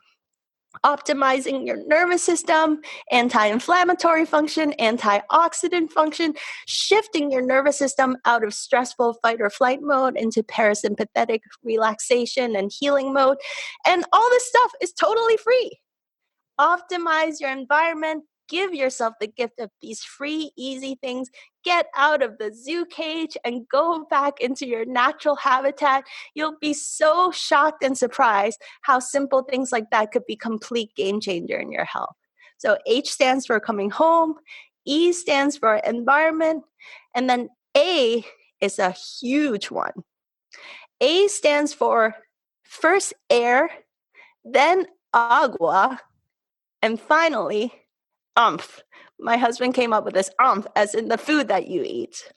optimizing your nervous system, anti-inflammatory function, antioxidant function, shifting your nervous system out of stressful fight or flight mode into parasympathetic relaxation and healing mode. And all this stuff is totally free. Optimize your environment. Give yourself the gift of these free, easy things. Get out of the zoo cage and go back into your natural habitat. You'll be so shocked and surprised how simple things like that could be complete game changer in your health. So H stands for coming home. E stands for environment. And then A is a huge one. A stands for first air, then agua, and finally, umph, My husband came up with this as in the food that you eat.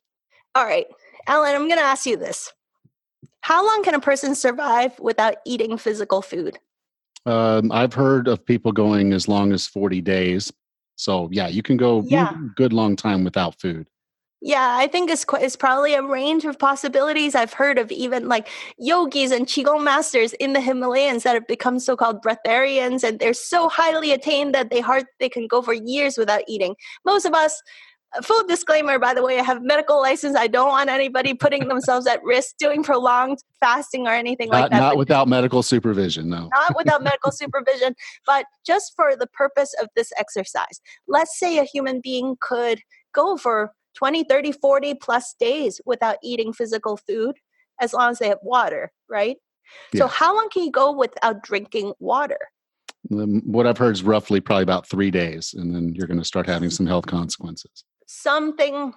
All right, Alan, I'm going to ask you this. How long can a person survive without eating physical food? I've heard of people going as long as 40 days. So yeah, you can go Yeah. good long time without food. Yeah, I think it's probably a range of possibilities. I've heard of even like yogis and qigong masters in the Himalayas that have become so-called breatharians, and they're so highly attained that they can go for years without eating. Most of us, full disclaimer, by the way, I have medical license. I don't want anybody putting themselves at risk doing prolonged fasting or anything like that. Not But without medical supervision, no. not without medical supervision, but just for the purpose of this exercise. Let's say a human being could go for 20, 30, 40 plus days without eating physical food as long as they have water, right? So Yeah. how long can you go without drinking water? What I've heard is roughly probably about 3 days, and then you're going to start having some health consequences. Something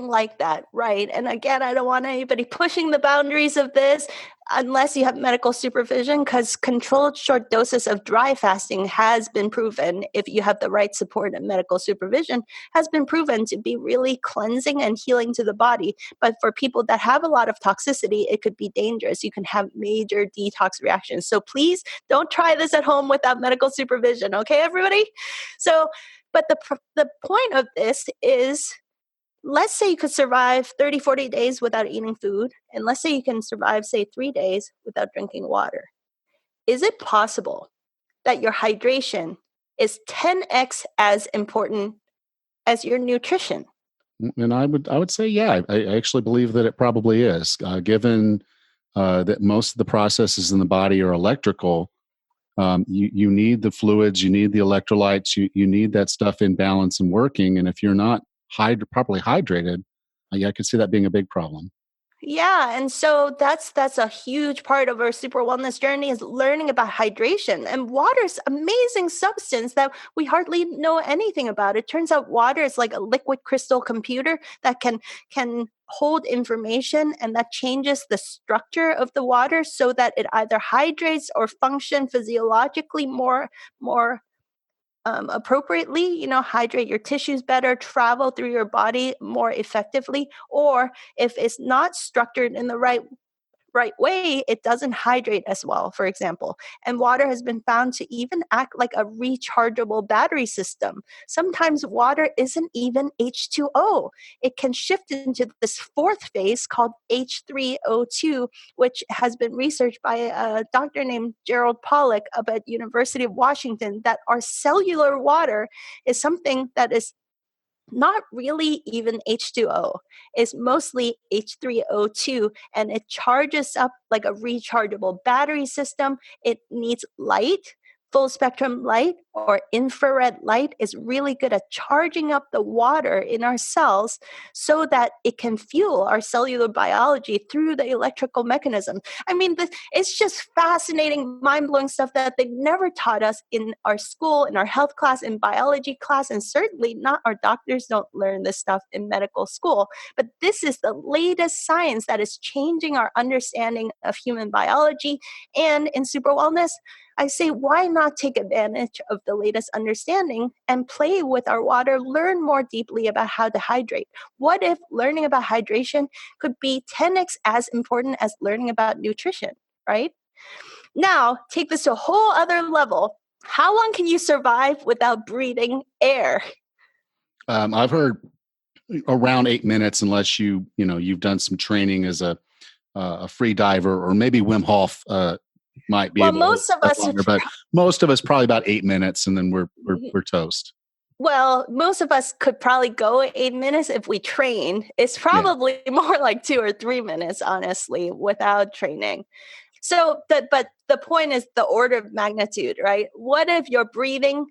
like that, right? And again, I don't want anybody pushing the boundaries of this unless you have medical supervision, because controlled short doses of dry fasting has been proven, if you have the right support and medical supervision, has been proven to be really cleansing and healing to the body. But for people that have a lot of toxicity, it could be dangerous. You can have major detox reactions. So please don't try this at home without medical supervision, okay, everybody? So but the point of this is, let's say you could survive 30, 40 days without eating food, and let's say you can survive, say, 3 days without drinking water. Is it possible that your hydration is 10x as important as your nutrition? And I would say, yeah, I actually believe that it probably is, given that most of the processes in the body are electrical. You need the fluids, you need the electrolytes, you need that stuff in balance and working. And if you're not properly hydrated, yeah, I could see that being a big problem. Yeah, and so that's a huge part of our super wellness journey, is learning about hydration. And water's amazing substance that we hardly know anything about. It turns out water is like a liquid crystal computer that can hold information, and that changes the structure of the water so that it either hydrates or function physiologically more appropriately, hydrate your tissues better, travel through your body more effectively. Or if it's not structured in the right way, it doesn't hydrate as well, for example. And water has been found to even act like a rechargeable battery system. Sometimes water isn't even H2O. It can shift into this fourth phase called H3O2, which has been researched by a doctor named Gerald Pollack up at University of Washington, that our cellular water is something that is not really even H2O. It's mostly H3O2, and it charges up like a rechargeable battery system. It needs light. Full spectrum light or infrared light is really good at charging up the water in our cells so that it can fuel our cellular biology through the electrical mechanism. I mean, it's just fascinating, mind-blowing stuff that they never taught us in our school, in our health class, in biology class, and certainly not, our doctors don't learn this stuff in medical school. But this is the latest science that is changing our understanding of human biology. And in Super Wellness, I say, why not take advantage of the latest understanding and play with our water, learn more deeply about how to hydrate? What if learning about hydration could be 10x as important as learning about nutrition, right? Now, take this to a whole other level. How long can you survive without breathing air? I've heard around 8 minutes, unless you've done some training as a free diver, or maybe Wim Hof might be Well, able to most of go us longer, but most of us probably about 8 minutes, and then we're toast. Well, most of us could probably go 8 minutes if we train. It's Yeah. probably more like 2 or 3 minutes, honestly, without training. So, but the point is the order of magnitude, right? What if your breathing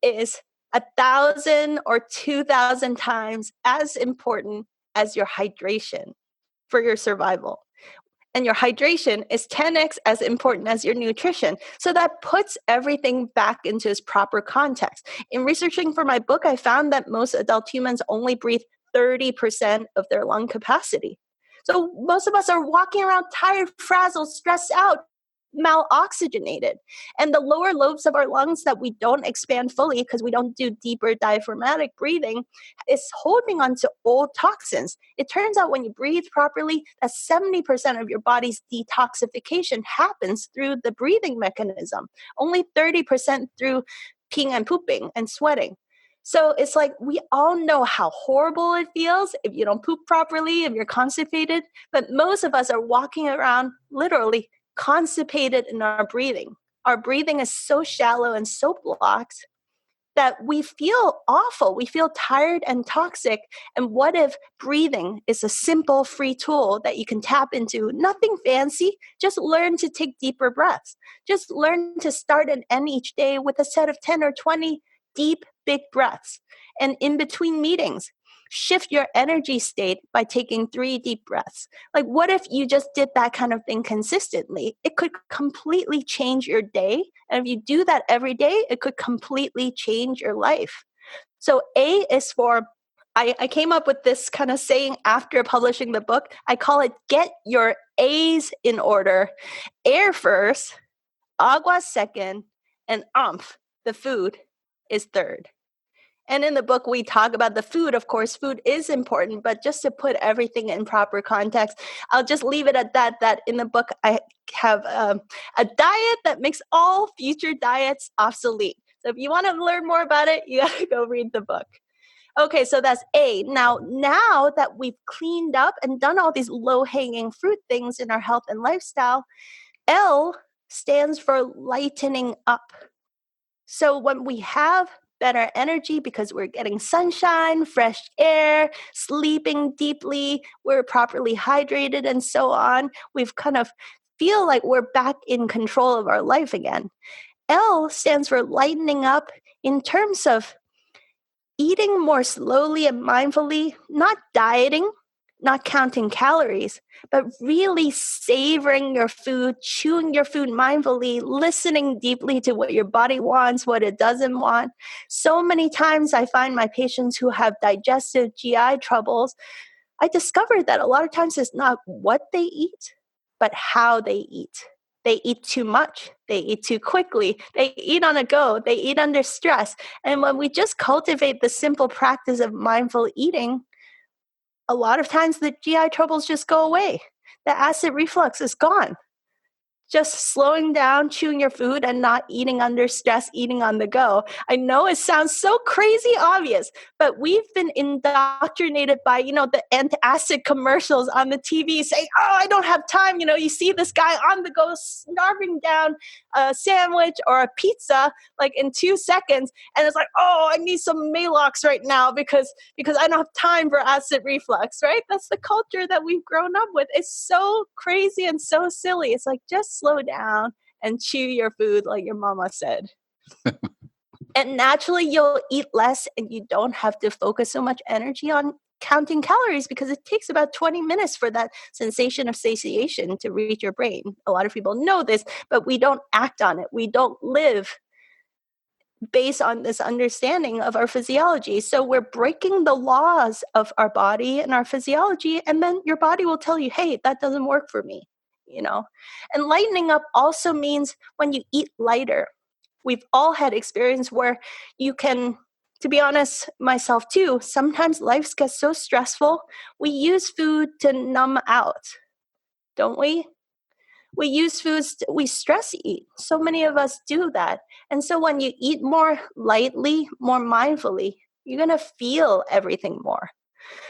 is 1,000 or 2,000 times as important as your hydration for your survival? And your hydration is 10x as important as your nutrition. So that puts everything back into its proper context. In researching for my book, I found that most adult humans only breathe 30% of their lung capacity. So most of us are walking around tired, frazzled, stressed out, maloxygenated. And the lower lobes of our lungs that we don't expand fully because we don't do deeper diaphragmatic breathing is holding onto old toxins. It turns out when you breathe properly, that 70% of your body's detoxification happens through the breathing mechanism, only 30% through peeing and pooping and sweating. So it's like we all know how horrible it feels if you don't poop properly, if you're constipated, but most of us are walking around literally constipated in our breathing. Our breathing is so shallow and so blocked that we feel awful. We feel tired and toxic. And what if breathing is a simple free tool that you can tap into? Nothing fancy. Just learn to take deeper breaths. Just learn to start and end each day with a set of 10 or 20 deep, big breaths. And in between meetings, shift your energy state by taking 3 deep breaths. Like, what if you just did that kind of thing consistently? It could completely change your day. And if you do that every day, it could completely change your life. So A is for, I came up with this kind of saying after publishing the book. I call it get your A's in order. Air first, agua second, and the food, is third. And in the book, we talk about the food. Of course, food is important, but just to put everything in proper context, I'll just leave it at that, that in the book, I have a diet that makes all future diets obsolete. So if you want to learn more about it, you got to go read the book. Okay, so that's A. Now that we've cleaned up and done all these low-hanging fruit things in our health and lifestyle, L stands for lightening up. So when we have better energy because we're getting sunshine, fresh air, sleeping deeply, we're properly hydrated, and so on, we've kind of feel like we're back in control of our life again. L stands for lightening up in terms of eating more slowly and mindfully, not dieting, not counting calories, but really savoring your food, chewing your food mindfully, listening deeply to what your body wants, what it doesn't want. So many times I find my patients who have digestive GI troubles, I discovered that a lot of times it's not what they eat, but how they eat. They eat too much. They eat too quickly. They eat on a go. They eat under stress. And when we just cultivate the simple practice of mindful eating, a lot of times the GI troubles just go away. The acid reflux is gone. Just slowing down, chewing your food, and not eating under stress, eating on the go. I know it sounds so crazy obvious, but we've been indoctrinated by, the antacid commercials on the TV saying, oh, I don't have time. You see this guy on the go snarfing down a sandwich or a pizza like in 2 seconds. And it's like, oh, I need some Malox right now because I don't have time for acid reflux, right? That's the culture that we've grown up with. It's so crazy and so silly. It's like, just slow down and chew your food like your mama said. And naturally, you'll eat less and you don't have to focus so much energy on counting calories because it takes about 20 minutes for that sensation of satiation to reach your brain. A lot of people know this, but we don't act on it. We don't live based on this understanding of our physiology. So we're breaking the laws of our body and our physiology, and then your body will tell you, hey, that doesn't work for me. And lightening up also means when you eat lighter. We've all had experience where you can, to be honest, myself too, sometimes life gets so stressful, we use food to numb out, don't we? We use foods, we stress eat. So many of us do that. And so when you eat more lightly, more mindfully, you're going to feel everything more.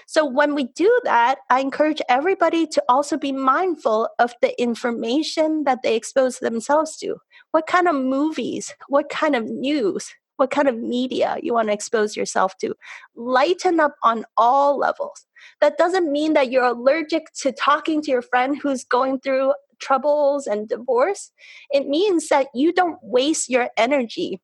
So when we do that, I encourage everybody to also be mindful of the information that they expose themselves to. What kind of movies, what kind of news, what kind of media you want to expose yourself to. Lighten up on all levels. That doesn't mean that you're allergic to talking to your friend who's going through troubles and divorce. It means that you don't waste your energy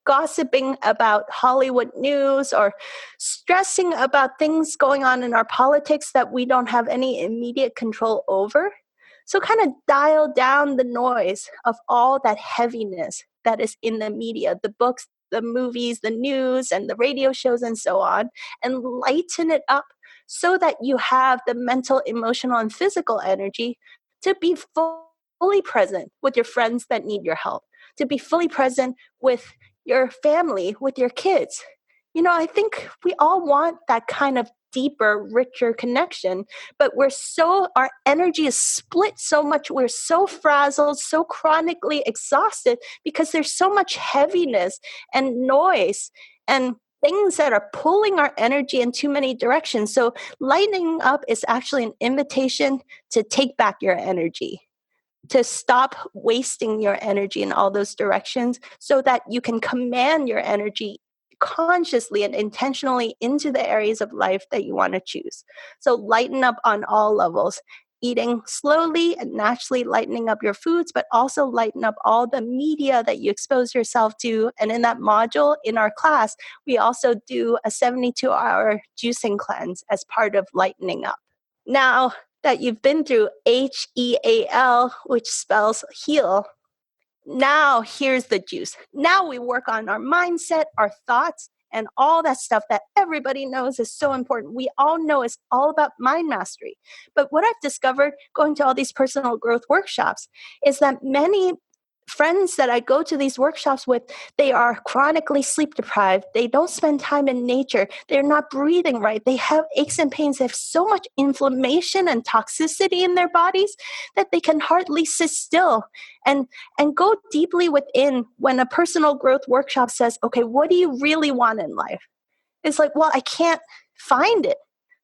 gossiping about Hollywood news or stressing about things going on in our politics that we don't have any immediate control over. So kind of dial down the noise of all that heaviness that is in the media, the books, the movies, the news, and the radio shows, and so on, and lighten it up so that you have the mental, emotional, and physical energy to be full fully present with your friends that need your help, to be fully present with your family, with your kids. I think we all want that kind of deeper, richer connection, but our energy is split so much. We're so frazzled, so chronically exhausted because there's so much heaviness and noise and things that are pulling our energy in too many directions. So lightening up is actually an invitation to take back your energy, to stop wasting your energy in all those directions so that you can command your energy consciously and intentionally into the areas of life that you want to choose. So lighten up on all levels. Eating slowly and naturally lightening up your foods, but also lighten up all the media that you expose yourself to. And in that module in our class, we also do a 72-hour juicing cleanse as part of lightening up. Now that you've been through HEAL, which spells heal, now here's the juice. Now we work on our mindset, our thoughts, and all that stuff that everybody knows is so important. We all know it's all about mind mastery. But what I've discovered going to all these personal growth workshops is that many friends that I go to these workshops with, they are chronically sleep deprived. They don't spend time in nature. They're not breathing right. They have aches and pains. They have so much inflammation and toxicity in their bodies that they can hardly sit still and go deeply within. When a personal growth workshop says, okay, what do you really want in life? It's like, well, I can't find it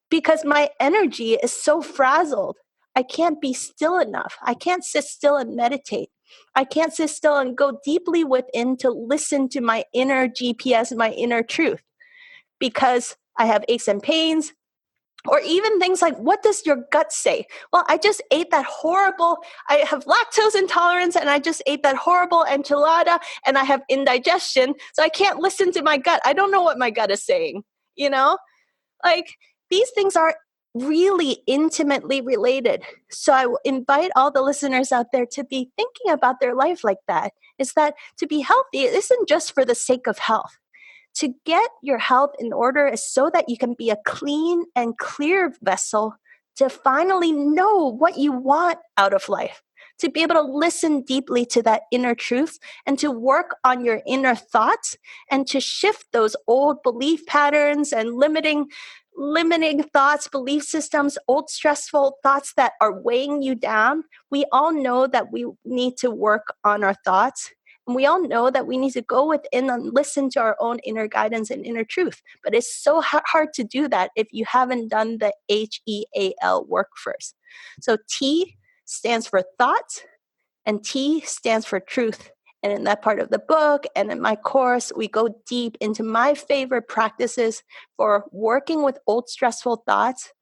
because my energy is so frazzled. I can't be still enough. I can't sit still and meditate. I can't sit still and go deeply within to listen to my inner GPS, my inner truth, because I have aches and pains, or even things like, what does your gut say? Well, I just ate that horrible, I have lactose intolerance and I just ate that horrible enchilada and I have indigestion. So I can't listen to my gut. I don't know what my gut is saying, Like these things are really intimately related. So I will invite all the listeners out there to be thinking about their life like that. Is that to be healthy, it isn't just for the sake of health. To get your health in order is so that you can be a clean and clear vessel to finally know what you want out of life, to be able to listen deeply to that inner truth and to work on your inner thoughts and to shift those old belief patterns and limiting thoughts, belief systems, old stressful thoughts that are weighing you down. We all know that we need to work on our thoughts. And we all know that we need to go within and listen to our own inner guidance and inner truth. But it's so hard to do that if you haven't done the HEAL work first. So T stands for thoughts and T stands for truth. And in that part of the book and in my course, we go deep into my favorite practices for working with old stressful thoughts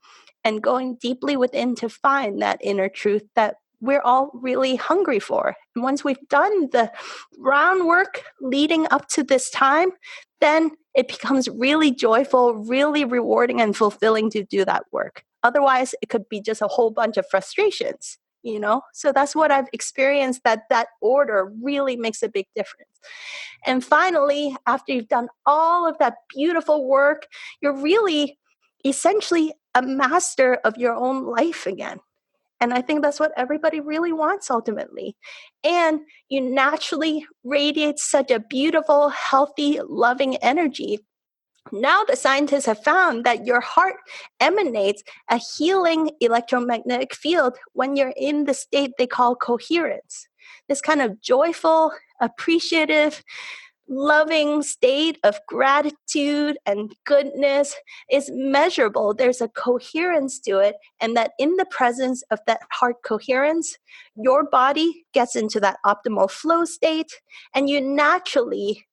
and going deeply within to find that inner truth that we're all really hungry for. And once we've done the groundwork leading up to this time, then it becomes really joyful, really rewarding and fulfilling to do that work. Otherwise, it could be just a whole bunch of frustrations. So that's what I've experienced, that order really makes a big difference. And finally, after you've done all of that beautiful work, you're really essentially a master of your own life again. And I think that's what everybody really wants ultimately. And you naturally radiate such a beautiful, healthy, loving energy. Now the scientists have found that your heart emanates a healing electromagnetic field when you're in the state they call coherence. This kind of joyful, appreciative, loving state of gratitude and goodness is measurable. There's a coherence to it, and that in the presence of that heart coherence, your body gets into that optimal flow state, and you naturally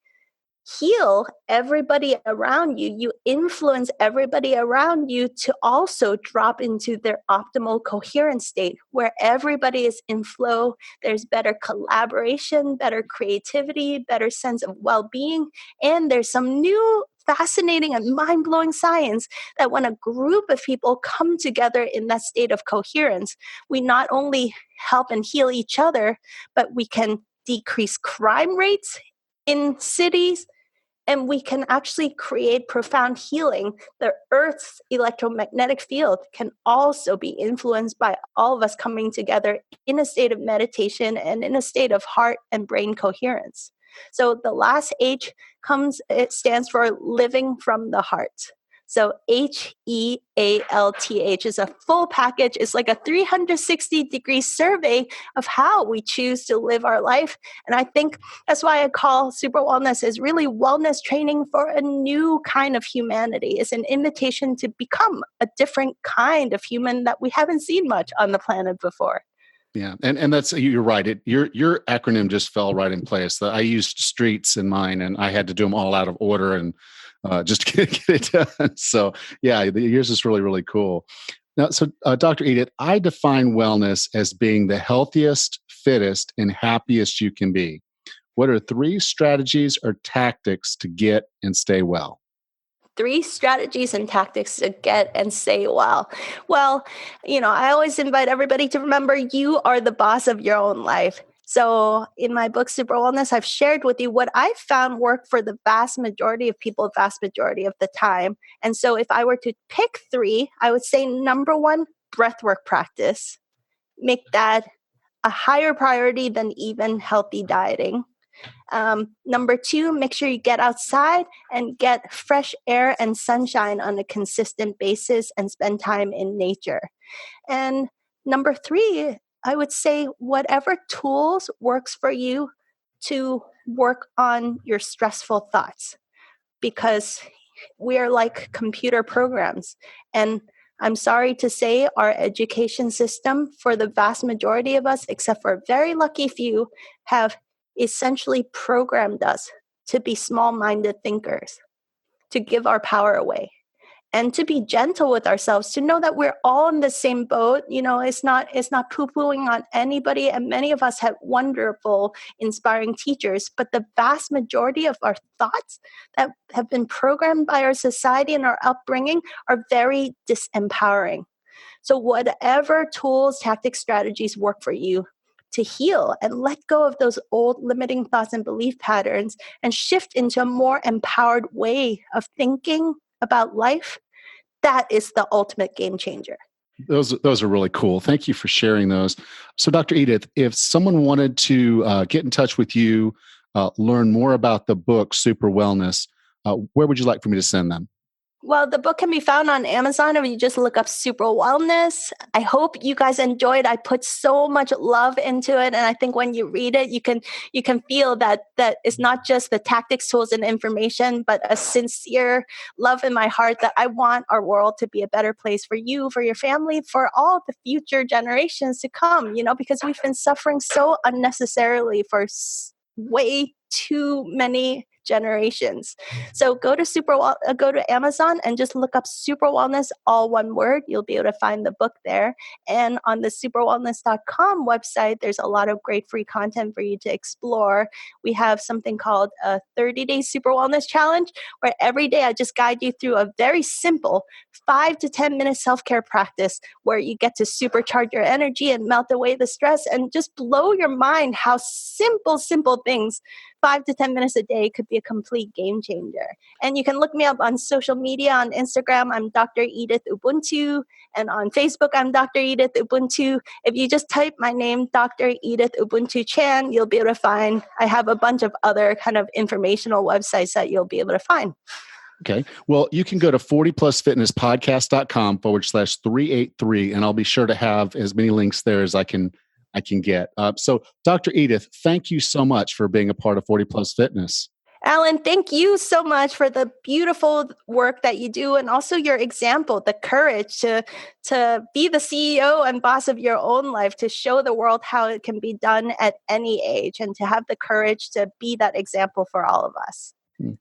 heal everybody around you. You influence everybody around you to also drop into their optimal coherent state where everybody is in flow. There's better collaboration, better creativity, better sense of well-being. And there's some new fascinating and mind-blowing science that when a group of people come together in that state of coherence, we not only help and heal each other, but we can decrease crime rates in cities, and we can actually create profound healing. The Earth's electromagnetic field can also be influenced by all of us coming together in a state of meditation and in a state of heart and brain coherence. So the last it stands for living from the heart. So HEALTH is a full package. It's like a 360-degree survey of how we choose to live our life. And I think that's why I call Super Wellness is really wellness training for a new kind of humanity. It's an invitation to become a different kind of human that we haven't seen much on the planet before. Yeah, and that's, you're right. Your acronym just fell right in place. I used streets in mine, and I had to do them all out of order and just to get it done. So yeah, yours is really, really cool. Now, so Dr. Edith, I define wellness as being the healthiest, fittest, and happiest you can be. What are 3 strategies or tactics to get and stay well? 3 strategies and tactics to get and stay well. Well, I always invite everybody to remember you are the boss of your own life. So in my book, Super Wellness, I've shared with you what I found worked for the vast majority of people, vast majority of the time. And so if I were to pick 3, I would say number 1, breathwork practice. Make that a higher priority than even healthy dieting. Number 2, make sure you get outside and get fresh air and sunshine on a consistent basis and spend time in nature. And number 3, I would say whatever tools works for you to work on your stressful thoughts, because we are like computer programs. And I'm sorry to say our education system, for the vast majority of us, except for a very lucky few, have essentially programmed us to be small-minded thinkers, to give our power away, and to be gentle with ourselves, to know that we're all in the same boat. It's not poo-pooing on anybody, and many of us have wonderful, inspiring teachers, but the vast majority of our thoughts that have been programmed by our society and our upbringing are very disempowering. So whatever tools, tactics, strategies work for you to heal and let go of those old limiting thoughts and belief patterns and shift into a more empowered way of thinking about life, that is the ultimate game changer. Those are really cool. Thank you for sharing those. So Dr. Edith, if someone wanted to get in touch with you, learn more about the book, Super Wellness, where would you like for me to send them? Well, the book can be found on Amazon if you just look up Super Wellness. I hope you guys enjoyed. I put so much love into it, and I think when you read it, you can feel that it's not just the tactics, tools, and information, but a sincere love in my heart that I want our world to be a better place for you, for your family, for all the future generations to come. Because we've been suffering so unnecessarily for way too many generations. So go to Amazon and just look up Super Wellness, all one word. You'll be able to find the book there. And on the superwellness.com website, there's a lot of great free content for you to explore. We have something called a 30-day Super Wellness Challenge, where every day I just guide you through a very simple 5 to 10 minute self-care practice where you get to supercharge your energy and melt away the stress and just blow your mind how simple things, 5 to 10 minutes a day, could be a complete game changer. And you can look me up on social media. On Instagram, I'm Dr. Edith Ubuntu. And on Facebook, I'm Dr. Edith Ubuntu. If you just type my name, Dr. Edith Ubuntu Chan, you'll be able to find, I have a bunch of other kind of informational websites that you'll be able to find. Okay. Well, you can go to 40plusfitnesspodcast.com/383, and I'll be sure to have as many links there as I can get. So Dr. Edith, thank you so much for being a part of 40 Plus Fitness. Alan, thank you so much for the beautiful work that you do, and also your example, the courage to be the CEO and boss of your own life, to show the world how it can be done at any age, and to have the courage to be that example for all of us.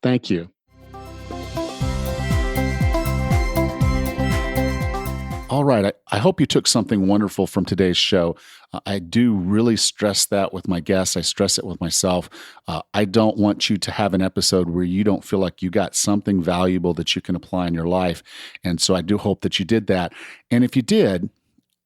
Thank you. All right. I hope you took something wonderful from today's show. I do really stress that with my guests. I stress it with myself. I don't want you to have an episode where you don't feel like you got something valuable that you can apply in your life. And so I do hope that you did that. And if you did,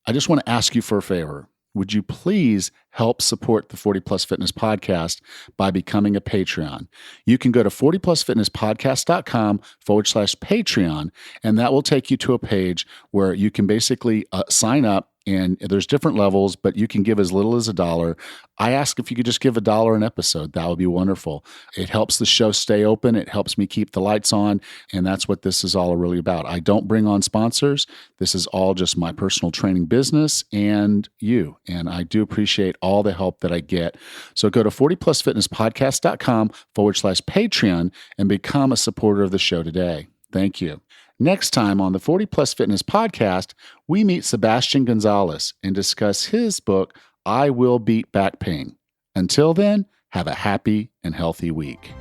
I just want to ask you for a favor. Would you please help support the 40 Plus Fitness Podcast by becoming a Patreon. You can go to 40plusfitnesspodcast.com/Patreon, and that will take you to a page where you can basically sign up. And there's different levels, but you can give as little as $1. I ask if you could just give $1 an episode. That would be wonderful. It helps the show stay open. It helps me keep the lights on. And that's what this is all really about. I don't bring on sponsors. This is all just my personal training business and you. And I do appreciate all the help that I get. So go to 40plusfitnesspodcast.com/Patreon and become a supporter of the show today. Thank you. Next time on the 40 Plus Fitness Podcast, we meet Sebastian Gonzalez and discuss his book, I Will Beat Back Pain. Until then, have a happy and healthy week.